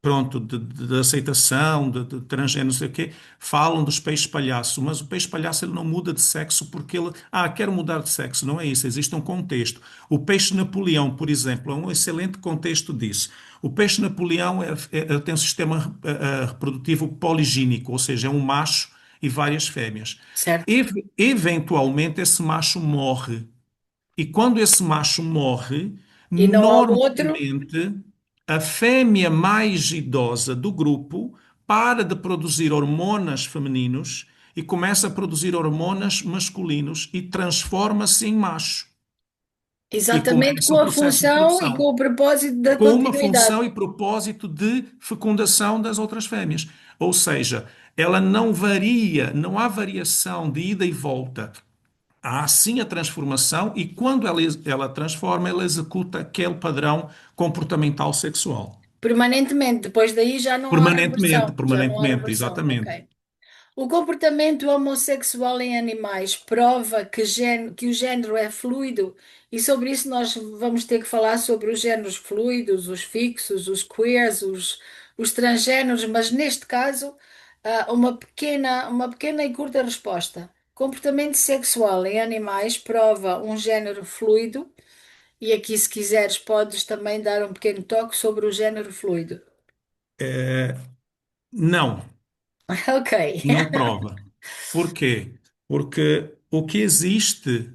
pronto, de aceitação, de transgênero, não sei o quê, falam dos peixes-palhaço, mas o peixe-palhaço ele não muda de sexo porque ele, quero mudar de sexo. Não é isso, existe um contexto. O peixe-Napoleão, por exemplo, é um excelente contexto disso. O peixe-Napoleão tem um sistema reprodutivo poligínico, ou seja, é um macho e várias fêmeas. certo. Eventualmente, esse macho morre. E quando esse macho morre, E não há outro. normalmente a fêmea mais idosa do grupo para de produzir hormonas femininos e começa a produzir hormonas masculinos e transforma-se em macho. E Exatamente começa com o a processo de função e com reprodução, o propósito da com uma continuidade. função e propósito de fecundação das outras fêmeas. Ou seja, ela não varia, não há variação de ida e volta. Há sim a transformação e quando ela transforma, ela executa aquele padrão comportamental sexual. Permanentemente, depois daí Permanentemente, já não há permanentemente, reversão, exatamente. ok. O comportamento homossexual em animais prova que o género é fluido, e sobre isso nós vamos ter que falar sobre os géneros fluidos, os fixos, os queers, os transgéneros, mas neste caso, uma pequena e curta resposta. Comportamento sexual em animais prova um género fluido, e aqui, se quiseres, podes também dar um pequeno toque sobre o género fluido. Não, Ok. não prova. Porquê? Porque o que existe,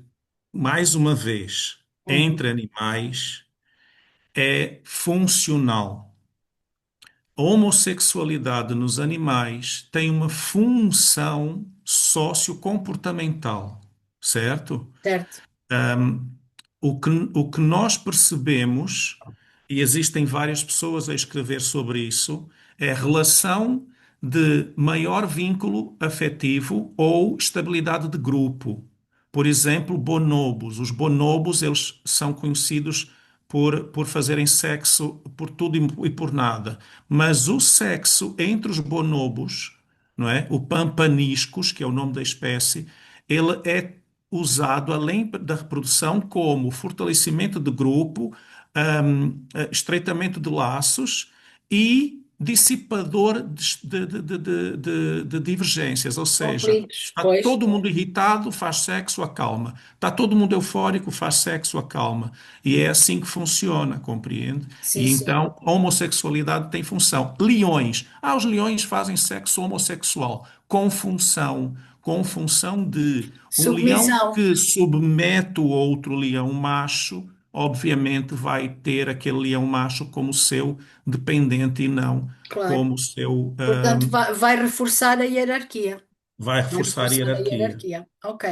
mais uma vez, Uhum. entre animais é funcional. A homossexualidade nos animais tem uma função sociocomportamental, certo? Certo. o que nós percebemos, e existem várias pessoas a escrever sobre isso, é a relação de maior vínculo afetivo ou estabilidade de grupo. Por exemplo, bonobos. Os bonobos, eles são conhecidos por fazerem sexo por tudo e por nada. Mas o sexo entre os bonobos, não é? O pampaniscos, que é o nome da espécie, ele é usado, além da reprodução, como fortalecimento de grupo, estreitamento de laços e dissipador de divergências. Ou seja, Conflitos, está pois. todo mundo irritado, faz sexo, acalma. Está todo mundo eufórico, faz sexo, acalma. E é assim que funciona, compreende? Sim, E sim. então a homossexualidade tem função. Leões. Os leões fazem sexo homossexual com função de um leão Submissão, que submete o outro leão macho, obviamente vai ter aquele leão macho como seu dependente e não claro. como seu, Portanto, vai reforçar a hierarquia. vai Vai reforçar a reforçar a hierarquia. hierarquia. Ok.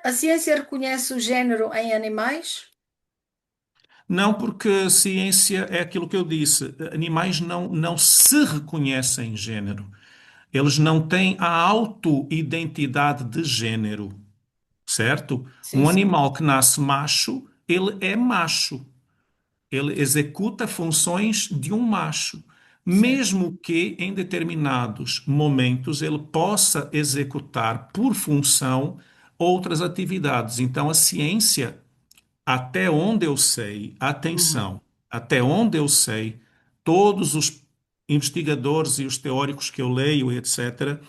A ciência reconhece o género em animais? Não, porque a ciência é aquilo que eu disse, animais não se reconhecem em género. Eles não têm a autoidentidade de género, certo? Sim, Um sim. animal que nasce macho, ele é macho. Ele executa funções de um macho, Certo. mesmo que em determinados momentos ele possa executar por função outras atividades. Então, a ciência, até onde eu sei, Uhum. atenção, até onde eu sei, todos os investigadores e os teóricos que eu leio, etc.,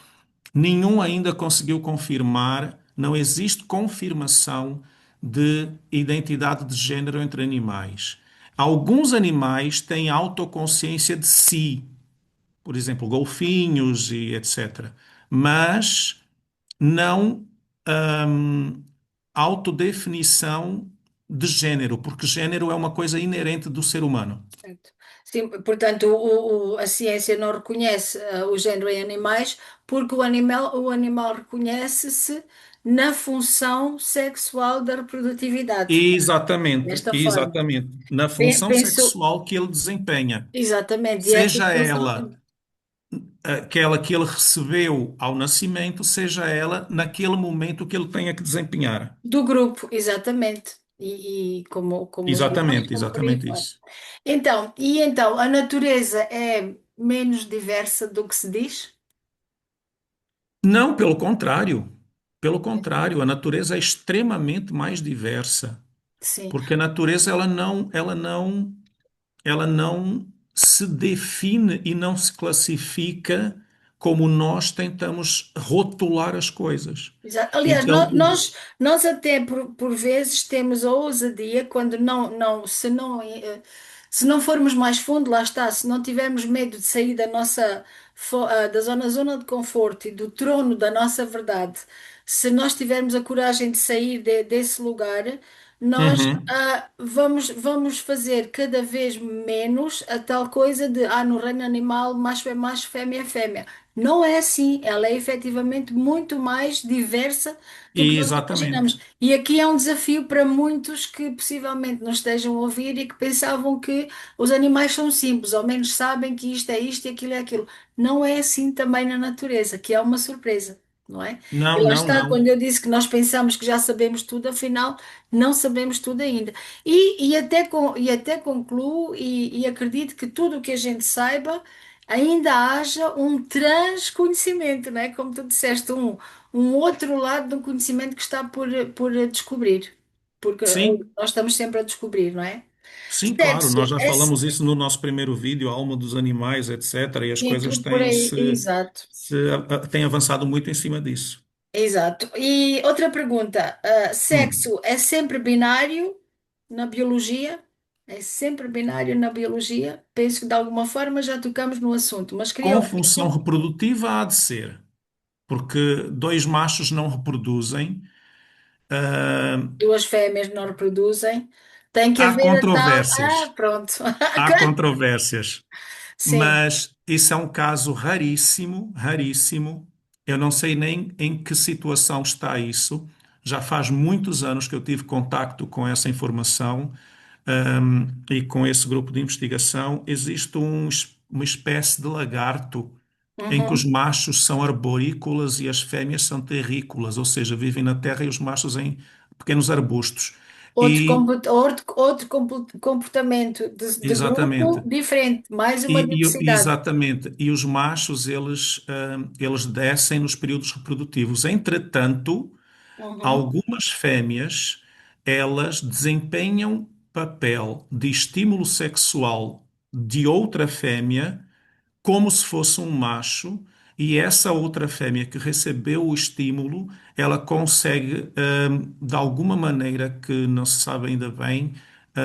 nenhum ainda conseguiu confirmar, não existe confirmação de identidade de género entre animais. Alguns animais têm autoconsciência de si, por exemplo, golfinhos e etc., mas não hum, autodefinição de género, porque género é uma coisa inerente do ser humano. Certo. Sim, portanto, a ciência não reconhece o género em animais porque o animal reconhece-se na função sexual da reprodutividade. Exatamente, Desta forma. exatamente. Na função Penso, sexual que ele desempenha. exatamente, e essa Seja ela função aquela que ele recebeu ao nascimento, seja ela naquele momento que ele tenha que desempenhar. do grupo, exatamente. E como os animais, Exatamente, como por aí exatamente fora. isso. Então, a natureza é menos diversa do que se diz? Não, pelo contrário. Pelo contrário, a natureza é extremamente mais diversa, Sim. porque a natureza ela não se define e não se classifica como nós tentamos rotular as coisas. Exato. Aliás, Então, nós até por vezes temos a ousadia quando se não formos mais fundo, lá está, se não tivermos medo de sair da da zona de conforto e do trono da nossa verdade, se nós tivermos a coragem de sair desse lugar, nós uhum, vamos fazer cada vez menos a tal coisa de no reino animal macho é macho, fêmea é fêmea. Não é assim, ela é efetivamente muito mais diversa do que nós imaginamos. exatamente. E aqui é um desafio para muitos que possivelmente nos estejam a ouvir e que pensavam que os animais são simples, ao menos sabem que isto é isto e aquilo é aquilo. Não é assim também na natureza, que é uma surpresa, não é? E Não, lá não, está, não. quando eu disse que nós pensamos que já sabemos tudo, afinal, não sabemos tudo ainda. E até concluo e acredito que tudo o que a gente saiba ainda haja um transconhecimento, não é? Como tu disseste, um outro lado do conhecimento que está por descobrir, porque Sim, nós estamos sempre a descobrir, não é? sim, claro, Sexo, nós já é falamos isso no nosso primeiro vídeo, a alma dos animais, etc. E as sim, coisas tudo por aí, exato, têm avançado muito em cima disso. exato. E outra pergunta, Hum. sexo é sempre binário na biologia? É sempre binário na biologia? Penso que de alguma forma já tocamos no assunto, mas queria Com ouvir. função reprodutiva há de ser, porque dois machos não reproduzem. Ah, Duas fêmeas não reproduzem, tem que há haver a tal. controvérsias, Pronto. há controvérsias, Sim, mas isso é um caso raríssimo, raríssimo. Eu não sei nem em que situação está isso. já faz muitos anos que eu tive contacto com essa informação, e com esse grupo de investigação. Existe uma espécie de lagarto em que os Uhum. machos são arborícolas e as fêmeas são terrícolas, ou seja, vivem na terra e os machos em pequenos arbustos. E, Comportamento de grupo exatamente. diferente, mais uma diversidade. Exatamente. E os machos, eles descem nos períodos reprodutivos. Entretanto, Uhum. algumas fêmeas, elas desempenham papel de estímulo sexual de outra fêmea como se fosse um macho, e essa outra fêmea que recebeu o estímulo, ela consegue, de alguma maneira que não se sabe ainda bem,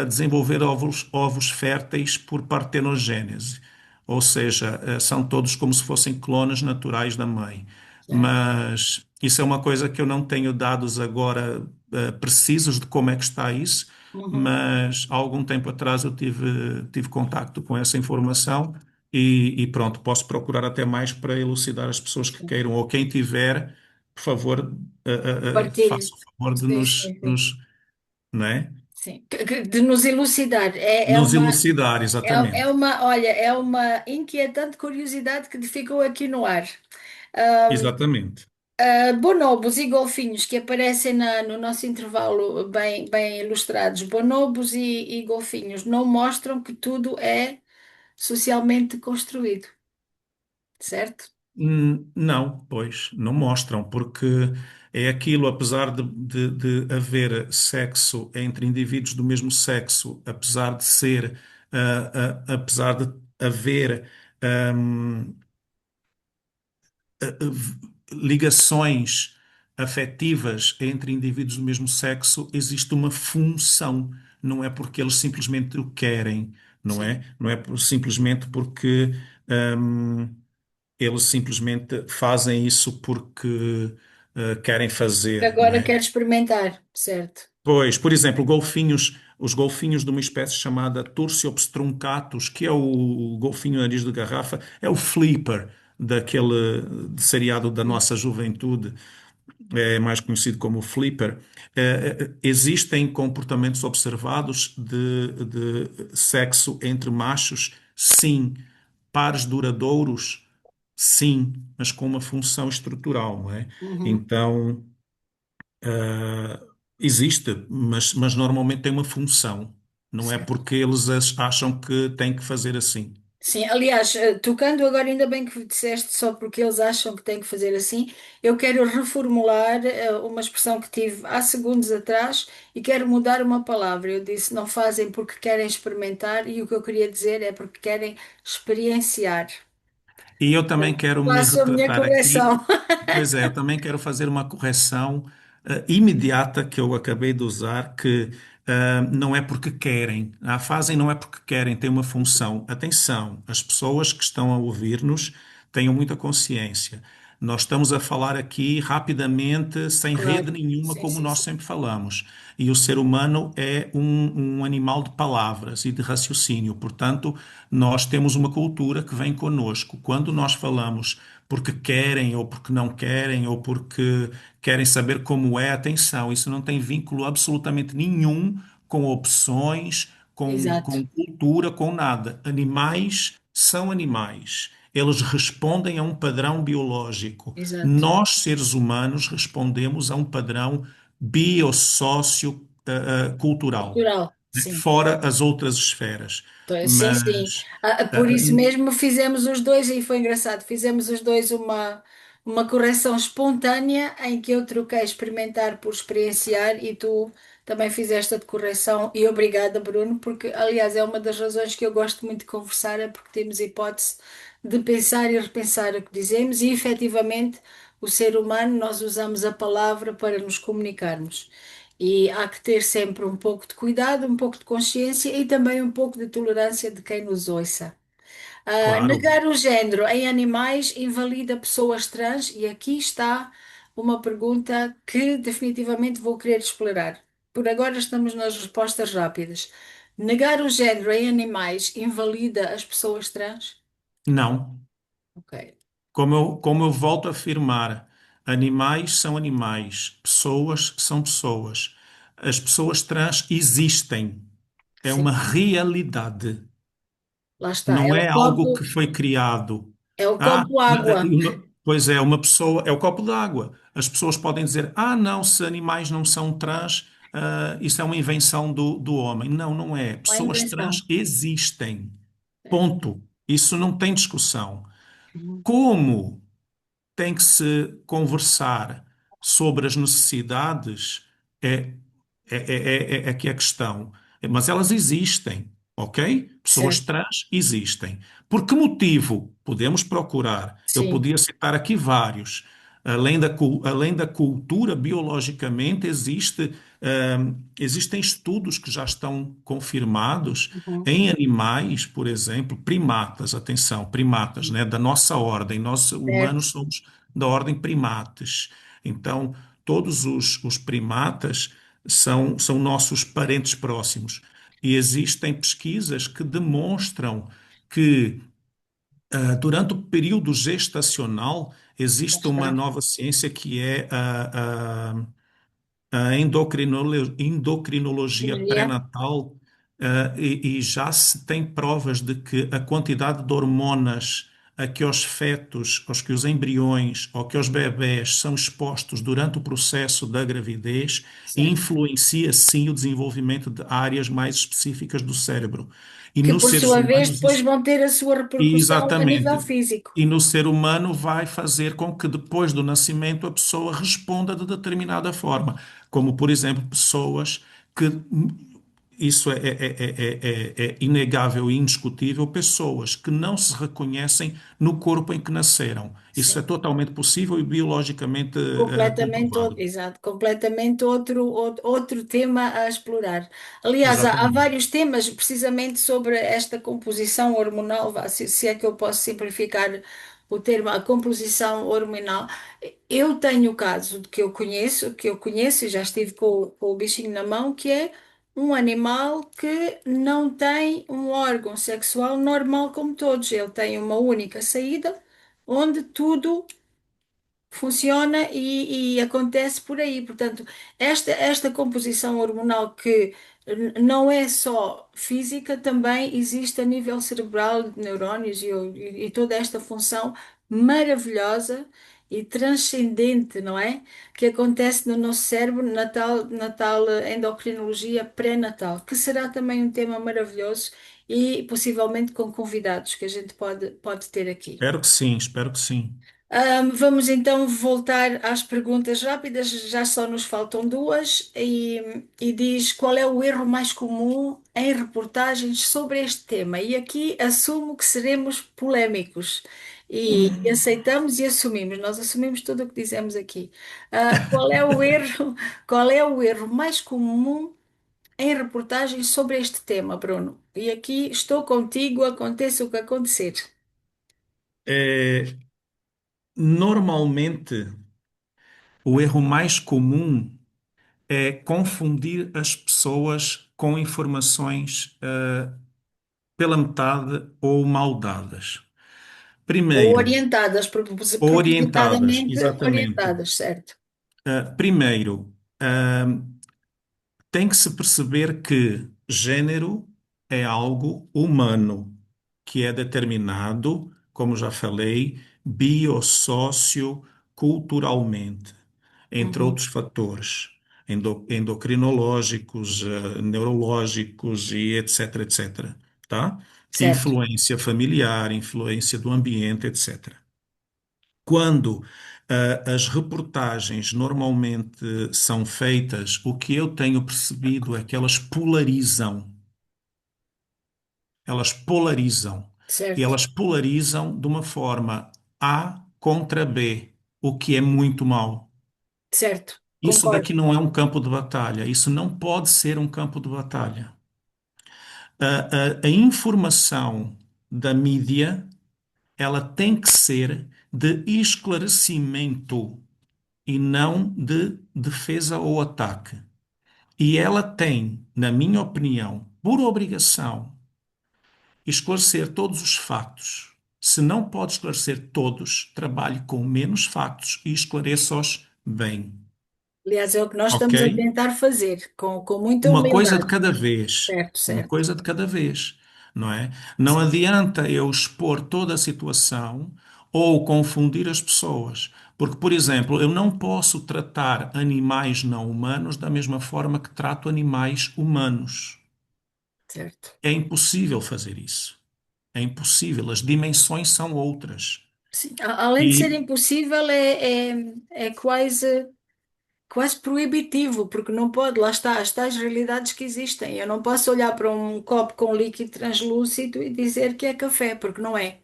desenvolver ovos férteis por partenogênese. Ou seja, são todos como se fossem clones naturais da mãe. Certo. Mas isso é uma coisa que eu não tenho dados agora, precisos de como é que está isso, Uhum. mas há algum tempo atrás eu tive contacto com essa informação e pronto, posso procurar até mais para elucidar as pessoas que Sim. queiram, ou quem tiver, por favor, Partilhe. faça o favor de Sim, sim, sim. não é? Sim. De nos elucidar. Nos elucidar, É exatamente. uma, olha, é uma inquietante curiosidade que ficou aqui no ar. Exatamente. Bonobos e golfinhos que aparecem no nosso intervalo bem ilustrados. Bonobos e golfinhos não mostram que tudo é socialmente construído, certo? Não, pois, não mostram, porque é aquilo, apesar de haver sexo entre indivíduos do mesmo sexo, apesar de ser, apesar de haver, ahm, ligações afetivas entre indivíduos do mesmo sexo, existe uma função. Não é porque eles simplesmente o querem, não Sim. é? Não é simplesmente porque eles simplesmente fazem isso porque querem Que fazer, não agora é? quero experimentar, certo? Pois, por exemplo, os golfinhos de uma espécie chamada Tursiopsis truncatus, que é o golfinho nariz de garrafa, é o flipper daquele de seriado da Sim. nossa juventude, é mais conhecido como o flipper. Existem comportamentos observados de sexo entre machos? Sim. Pares duradouros? Sim, mas com uma função estrutural, não é? Uhum. Então, existe, mas normalmente tem uma função. Não é Certo. porque eles acham que têm que fazer assim. Sim, aliás, tocando agora, ainda bem que disseste só porque eles acham que têm que fazer assim, eu quero reformular uma expressão que tive há segundos atrás e quero mudar uma palavra. Eu disse não fazem porque querem experimentar e o que eu queria dizer é porque querem experienciar. E eu também quero me Faço a minha retratar aqui. correção. Pois é, eu também quero fazer uma correção imediata que eu acabei de usar, que não é porque querem. A fazem não é porque querem, tem uma função. Atenção, as pessoas que estão a ouvir-nos tenham muita consciência. Nós estamos a falar aqui rapidamente, sem rede Claro, nenhuma, sim, como sim, nós sim. sempre falamos. E o ser humano é um animal de palavras e de raciocínio. Portanto, nós temos uma cultura que vem connosco. Quando nós falamos porque querem, ou porque não querem, ou porque querem saber como é, atenção, isso não tem vínculo absolutamente nenhum com opções, Exato, com cultura, com nada. Animais são animais. Eles respondem a um padrão biológico. exato. Nós, seres humanos, respondemos a um padrão biossocio-cultural, Cultural, né? sim. Fora as outras esferas. Sim, sim. Mas Por ah, isso mesmo fizemos os dois e foi engraçado. Fizemos os dois uma correção espontânea em que eu troquei experimentar por experienciar e tu também fizeste a de correção. E obrigada, Bruno, porque aliás é uma das razões que eu gosto muito de conversar, é porque temos hipótese de pensar e repensar o que dizemos e efetivamente o ser humano nós usamos a palavra para nos comunicarmos. E há que ter sempre um pouco de cuidado, um pouco de consciência e também um pouco de tolerância de quem nos ouça. claro, Negar o género em animais invalida pessoas trans, e aqui está uma pergunta que definitivamente vou querer explorar. Por agora estamos nas respostas rápidas. Negar o género em animais invalida as pessoas trans? não. Ok. Como eu volto a afirmar. Animais são animais, pessoas são pessoas. As pessoas trans existem. É Sim, uma realidade. lá está. Não é algo que foi criado. É o Ah, copo água. pois é, uma pessoa, é o copo d'água. As pessoas podem dizer, ah, não, se animais não são trans, isso é uma invenção do homem. Não, não é. Uma Pessoas invenção. trans existem. É. Ponto. Isso não tem discussão. Uhum. Como tem que se conversar sobre as necessidades, é, é aqui a questão. Mas elas existem, ok? Pessoas Certo. trans existem. Por que motivo? Podemos procurar. Eu Sim. podia citar aqui vários. Além da cultura, biologicamente, existem estudos que já estão confirmados Uhum. em animais, por exemplo, primatas, atenção, primatas, né, da nossa ordem. Nós, Certo. humanos, somos da ordem primates. Então, todos os primatas são nossos parentes próximos. E existem pesquisas que demonstram que, durante o período gestacional, Lá existe uma está. nova ciência que é a endocrinologia Teoria. pré-natal, e já se tem provas de que a quantidade de hormonas a que os fetos, aos que os embriões ou que os bebés são expostos durante o processo da gravidez Certo. influencia sim o desenvolvimento de áreas mais específicas do cérebro. E Que nos por seres sua vez humanos depois isso vão ter a sua repercussão a nível exatamente. físico. E no ser humano vai fazer com que depois do nascimento a pessoa responda de determinada forma, como por exemplo pessoas que isso é inegável e indiscutível, pessoas que não se reconhecem no corpo em que nasceram. Isso é Sim. totalmente possível e biologicamente Completamente, comprovado. exato, completamente outro tema a explorar. Aliás, há Exatamente. vários temas precisamente sobre esta composição hormonal, vá, se é que eu posso simplificar o termo, a composição hormonal. Eu tenho o caso de que eu conheço e já estive com o bichinho na mão, que é um animal que não tem um órgão sexual normal como todos. Ele tem uma única saída, onde tudo funciona e acontece por aí. Portanto, esta composição hormonal que não é só física, também existe a nível cerebral, de neurónios e toda esta função maravilhosa e transcendente, não é? Que acontece no nosso cérebro na tal endocrinologia pré-natal, que será também um tema maravilhoso e possivelmente com convidados que a gente pode ter aqui. Espero que sim, espero que sim. Vamos então voltar às perguntas rápidas, já só nos faltam duas, e diz qual é o erro mais comum em reportagens sobre este tema. E aqui assumo que seremos polémicos e aceitamos e assumimos, nós assumimos tudo o que dizemos aqui. Qual é o erro, qual é o erro mais comum em reportagens sobre este tema, Bruno? E aqui estou contigo, aconteça o que acontecer. É, normalmente, o erro mais comum é confundir as pessoas com informações pela metade ou mal dadas. Ou Primeiro, orientadas, ou orientadas, propositadamente exatamente. orientadas, certo? Primeiro, tem que se perceber que gênero é algo humano, que é determinado, como já falei, biosocioculturalmente, entre Uhum. outros fatores endocrinológicos, neurológicos e etc, etc, tá? Certo, Influência familiar, influência do ambiente, etc. Quando as reportagens normalmente são feitas, o que eu tenho percebido é que elas polarizam. Elas polarizam. E certo, elas polarizam de uma forma A contra B, o que é muito mau. certo, Isso concordo, daqui não é um campo de batalha. Isso não pode ser um campo de batalha. A informação da mídia, ela tem que ser de esclarecimento e não de defesa ou ataque. E ela tem, na minha opinião, por obrigação, esclarecer todos os factos. Se não pode esclarecer todos, trabalhe com menos factos e esclareça-os bem. Aliás, é o que nós Ok? estamos a tentar fazer, com muita Uma coisa de humildade. cada vez. Certo, Uma certo. coisa de cada vez, não é? Não Sim, adianta eu expor toda a situação ou confundir as pessoas. Porque, por exemplo, eu não posso tratar animais não humanos da mesma forma que trato animais humanos. certo. É impossível fazer isso. É impossível. As dimensões são outras. Sim, além de ser E, impossível, é quase proibitivo, porque não pode, lá está, as tais realidades que existem. Eu não posso olhar para um copo com líquido translúcido e dizer que é café, porque não é.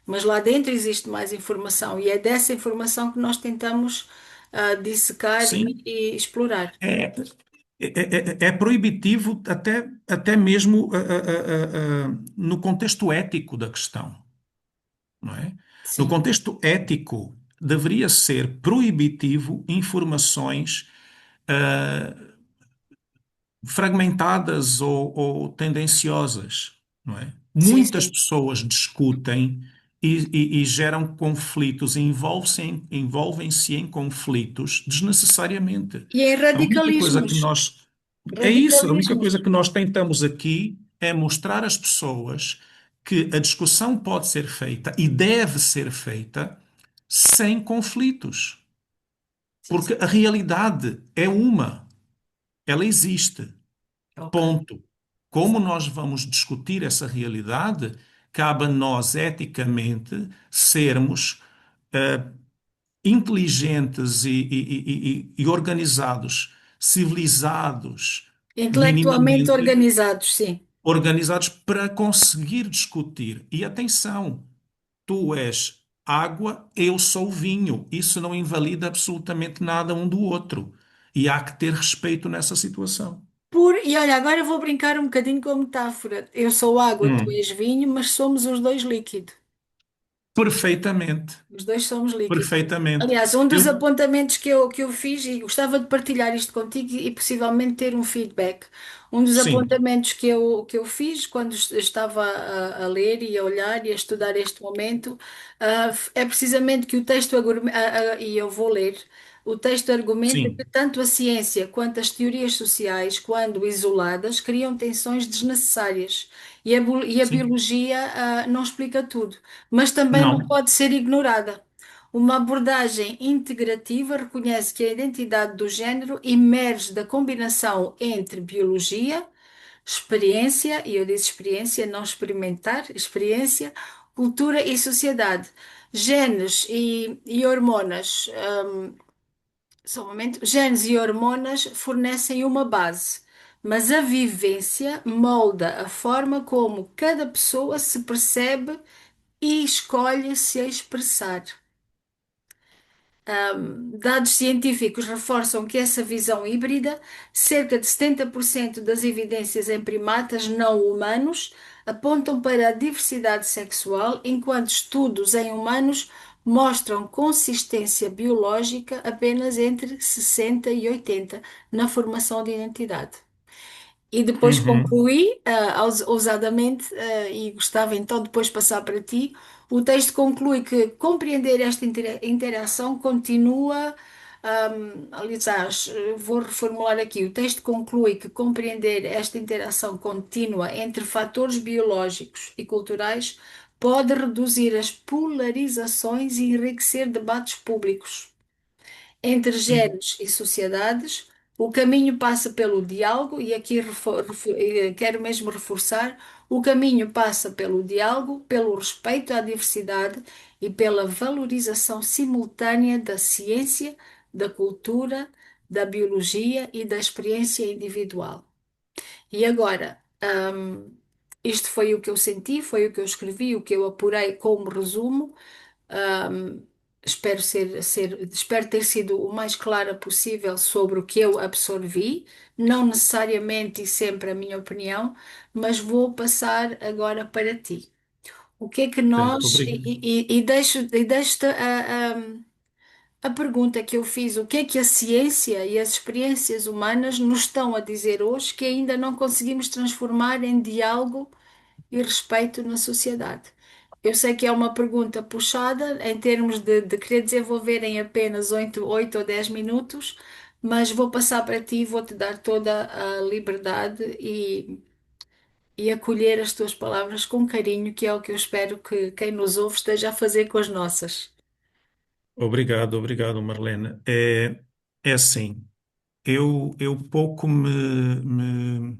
Mas lá dentro existe mais informação e é dessa informação que nós tentamos dissecar sim, e explorar. é, é proibitivo até mesmo no contexto ético da questão, não é? No Sim. contexto ético, deveria ser proibitivo informações ah, fragmentadas ou tendenciosas, não é? Sim, Muitas sim. pessoas discutem e geram conflitos, e envolvem-se em conflitos desnecessariamente. E em A única coisa que radicalismos. nós é isso, a única coisa Radicalismos. que nós tentamos aqui é mostrar às pessoas que a discussão pode ser feita e deve ser feita sem conflitos, Sim, porque sim. a realidade é uma, ela existe. Ok. Ponto. Como nós vamos discutir essa realidade, cabe a nós, eticamente, sermos inteligentes e organizados, civilizados, Intelectualmente minimamente organizados, sim. organizados para conseguir discutir. E atenção, tu és água, eu sou vinho. Isso não invalida absolutamente nada um do outro. E há que ter respeito nessa situação. E olha, agora eu vou brincar um bocadinho com a metáfora. Eu sou água, tu Hum, és vinho, mas somos os dois líquido. perfeitamente. Os dois somos líquido. Perfeitamente. Aliás, um dos Eu, apontamentos que eu fiz, e gostava de partilhar isto contigo e possivelmente ter um feedback. Um dos sim, apontamentos que eu fiz quando estava a ler e a olhar e a estudar este momento, é precisamente que o texto, e eu vou ler, o texto argumenta que sim, tanto a ciência quanto as teorias sociais, quando isoladas, criam tensões desnecessárias. E a sim. biologia, não explica tudo, mas também não Não. pode ser ignorada. Uma abordagem integrativa reconhece que a identidade do género emerge da combinação entre biologia, experiência, e eu disse experiência, não experimentar, experiência, cultura e sociedade. Genes e hormonas, só um momento, genes e hormonas fornecem uma base, mas a vivência molda a forma como cada pessoa se percebe e escolhe se expressar. Dados científicos reforçam que essa visão híbrida, cerca de 70% das evidências em primatas não humanos, apontam para a diversidade sexual, enquanto estudos em humanos mostram consistência biológica apenas entre 60 e 80 na formação de identidade. E depois Uhum, concluí, ousadamente, e gostava então depois de passar para ti. O texto conclui que compreender esta interação continua. Aliás, vou reformular aqui. O texto conclui que compreender esta interação contínua entre fatores biológicos e culturais pode reduzir as polarizações e enriquecer debates públicos entre sim. géneros e sociedades. O caminho passa pelo diálogo, e aqui quero mesmo reforçar: o caminho passa pelo diálogo, pelo respeito à diversidade e pela valorização simultânea da ciência, da cultura, da biologia e da experiência individual. E agora, isto foi o que eu senti, foi o que eu escrevi, o que eu apurei como resumo. Um, espero ter sido o mais clara possível sobre o que eu absorvi, não necessariamente e sempre a minha opinião, mas vou passar agora para ti. O que é que Certo, nós, obrigado. e deixo-te a pergunta que eu fiz: o que é que a ciência e as experiências humanas nos estão a dizer hoje que ainda não conseguimos transformar em diálogo e respeito na sociedade? Eu sei que é uma pergunta puxada em termos de querer desenvolver em apenas 8 ou 10 minutos, mas vou passar para ti, vou-te dar toda a liberdade e acolher as tuas palavras com carinho, que é o que eu espero que quem nos ouve esteja a fazer com as nossas. Obrigado, obrigado, Marlene. É assim, eu pouco me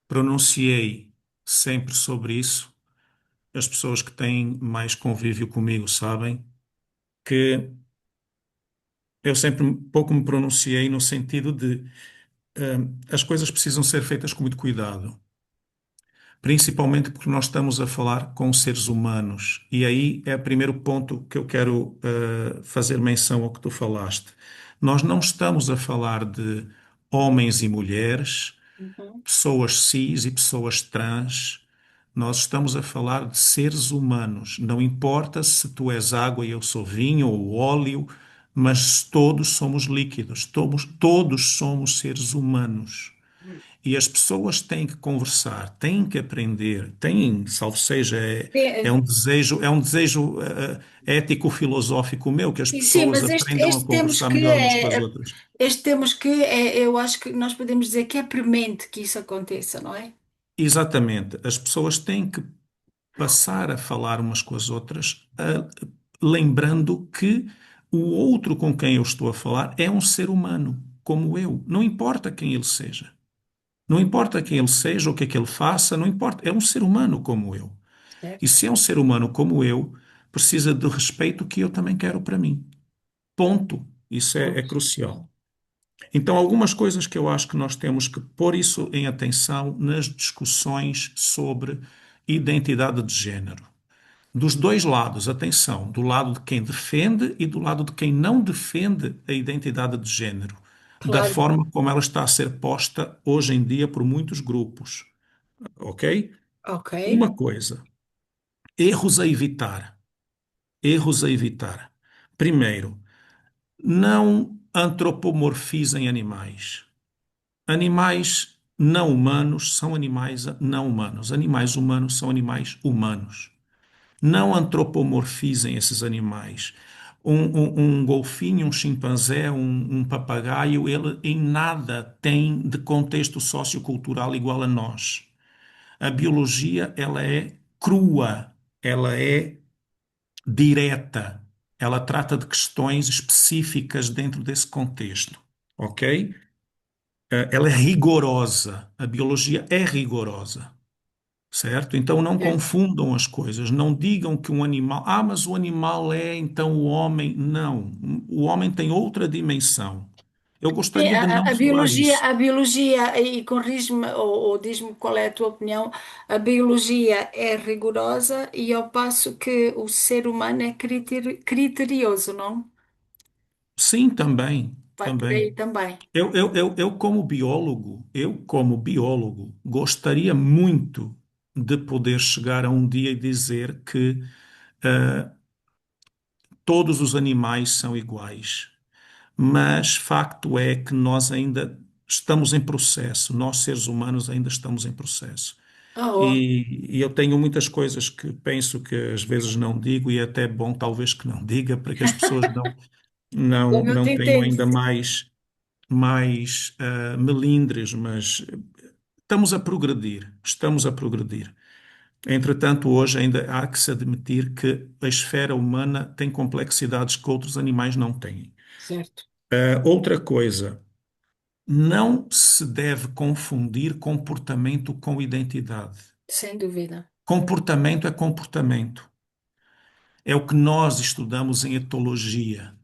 pronunciei sempre sobre isso. As pessoas que têm mais convívio comigo sabem que eu sempre pouco me pronunciei no sentido de as coisas precisam ser feitas com muito cuidado, principalmente porque nós estamos a falar com seres humanos. E aí é o primeiro ponto que eu quero fazer menção ao que tu falaste. Nós não estamos a falar de homens e mulheres, Uhum. pessoas cis e pessoas trans. Nós estamos a falar de seres humanos. Não importa se tu és água e eu sou vinho ou óleo, mas todos somos líquidos, todos somos seres humanos. E as pessoas têm que conversar, têm que aprender, têm, salvo seja, é um desejo ético-filosófico meu que as E sim, pessoas mas este, aprendam a este temos conversar que melhor umas com as é, outras. este temos que é, eu acho que nós podemos dizer que é premente que isso aconteça, não é? Exatamente, as pessoas têm que passar a falar umas com as outras, lembrando que o outro com quem eu estou a falar é um ser humano, como eu. Não importa quem ele seja. Não importa quem ele seja, o que é que ele faça, não importa. É um ser humano como eu. E Certo. se é um ser humano como eu, precisa do respeito que eu também quero para mim. Ponto. Isso é Ponto. crucial. Então, algumas coisas que eu acho que nós temos que pôr isso em atenção nas discussões sobre identidade de género. Dos dois lados, atenção, do lado de quem defende e do lado de quem não defende a identidade de género, da Claro. forma como ela está a ser posta hoje em dia por muitos grupos, ok? Ok. Uma coisa, erros a evitar. Erros a evitar. Primeiro, não antropomorfizem animais. Animais não humanos são animais não humanos. Animais humanos são animais humanos. Não antropomorfizem esses animais. Um golfinho, um chimpanzé, um papagaio, ele em nada tem de contexto sociocultural igual a nós. A biologia, ela é crua, ela é direta, ela trata de questões específicas dentro desse contexto, ok? Ela é rigorosa, a biologia é rigorosa. Certo? Então não Certo. confundam as coisas, não digam que um animal, mas o animal é então o homem. Não, o homem tem outra dimensão. Eu Sim, gostaria de não falar isso. a biologia, e corrige-me ou diz-me qual é a tua opinião, a biologia é rigorosa e ao passo que o ser humano é criterioso, não? Sim, também, Vai por aí também. também. Eu como biólogo, gostaria muito de poder chegar a um dia e dizer que todos os animais são iguais. Mas facto é que nós ainda estamos em processo, nós seres humanos ainda estamos em processo. Oh, E eu tenho muitas coisas que penso que às vezes não digo e é até bom talvez que não diga para que as pessoas como eu te não tenham entendo. ainda mais melindres, mas estamos a progredir. Entretanto, hoje ainda há que se admitir que a esfera humana tem complexidades que outros animais não têm. Certo, Outra coisa, não se deve confundir comportamento com identidade. sem dúvida. Comportamento é comportamento. É o que nós estudamos em etologia.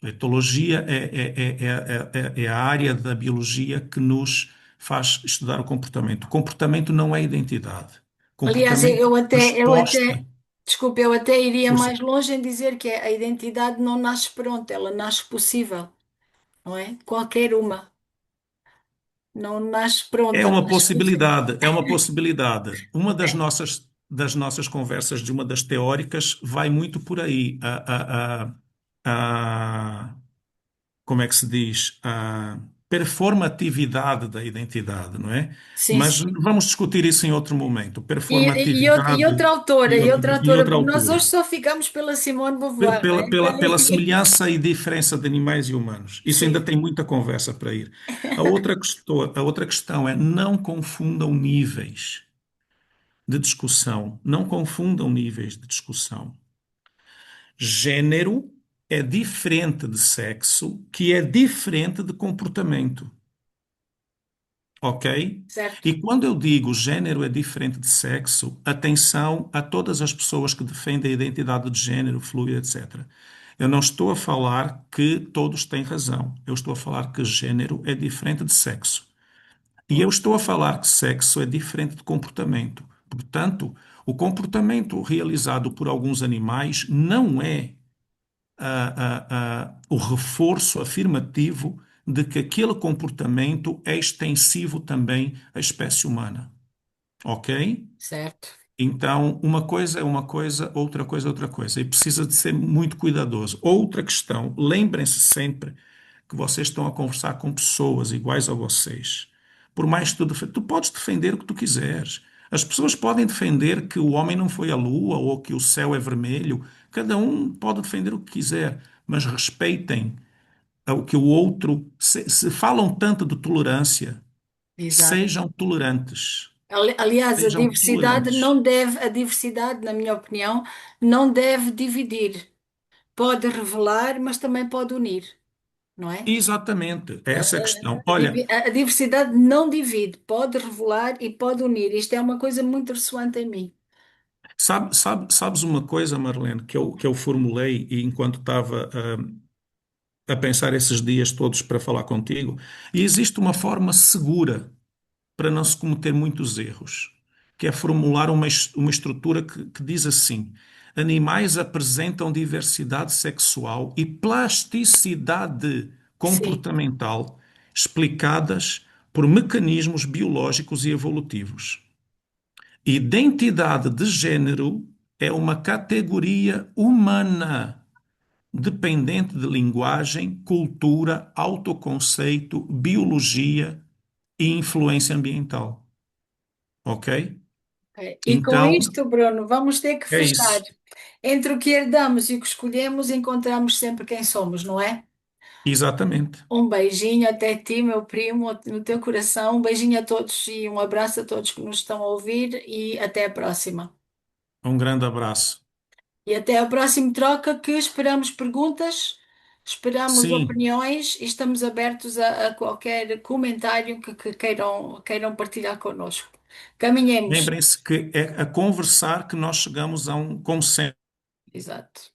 A etologia é a área da biologia que nos faz estudar o comportamento. Comportamento não é identidade. Aliás, Comportamento é eu até, resposta. desculpe, eu até iria Força. mais longe em dizer que a identidade não nasce pronta, ela nasce possível, não é? Qualquer uma. Não nasce É pronta, uma nasce possível. possibilidade, é uma possibilidade. Uma das nossas conversas de uma das teóricas vai muito por aí. Como é que se diz? performatividade da identidade, não é? Sim, Mas sim. vamos discutir isso em outro momento. E outra Performatividade autora, em e outra em autora, outra porque nós hoje altura. só ficamos pela Simone Beauvoir, não é? Pela semelhança e diferença de animais e humanos. Isso ainda Sim, tem muita conversa para ir. A outra questão é não confundam níveis de discussão. Não confundam níveis de discussão. Gênero é diferente de sexo, que é diferente de comportamento. Ok? certo. E quando eu digo gênero é diferente de sexo, atenção a todas as pessoas que defendem a identidade de gênero, fluida, etc. Eu não estou a falar que todos têm razão. Eu estou a falar que gênero é diferente de sexo. E eu estou a falar que sexo é diferente de comportamento. Portanto, o comportamento realizado por alguns animais não é o reforço afirmativo de que aquele comportamento é extensivo também à espécie humana. Ok? Certo. Então, uma coisa é uma coisa, outra é outra coisa. E precisa de ser muito cuidadoso. Outra questão, lembrem-se sempre que vocês estão a conversar com pessoas iguais a vocês. Por mais que tu podes defender o que tu quiseres. As pessoas podem defender que o homem não foi à lua ou que o céu é vermelho. Cada um pode defender o que quiser, mas respeitem o que o outro. Se falam tanto de tolerância, Exato. sejam tolerantes. Aliás, Sejam tolerantes. a diversidade, na minha opinião, não deve dividir. Pode revelar, mas também pode unir, não é? Exatamente, essa é a questão. Olha, A diversidade não divide, pode revelar e pode unir. Isto é uma coisa muito ressoante em mim. sabes uma coisa, Marlene, que eu formulei e enquanto estava a pensar esses dias todos para falar contigo, e existe uma forma segura para não se cometer muitos erros, que é formular uma estrutura que diz assim: animais apresentam diversidade sexual e plasticidade Sim, comportamental explicadas por mecanismos biológicos e evolutivos. Identidade de gênero é uma categoria humana, dependente de linguagem, cultura, autoconceito, biologia e influência ambiental. Ok? ok. E com Então, isto, Bruno, vamos ter que é fechar. isso. Entre o que herdamos e o que escolhemos, encontramos sempre quem somos, não é? Exatamente. Um beijinho até ti, meu primo, no teu coração. Um beijinho a todos e um abraço a todos que nos estão a ouvir e até a próxima. Um grande abraço. E até ao próximo troca que esperamos perguntas, esperamos Sim, opiniões e estamos abertos a qualquer comentário que queiram partilhar connosco. Caminhemos. lembrem-se que é a conversar que nós chegamos a um consenso. Exato.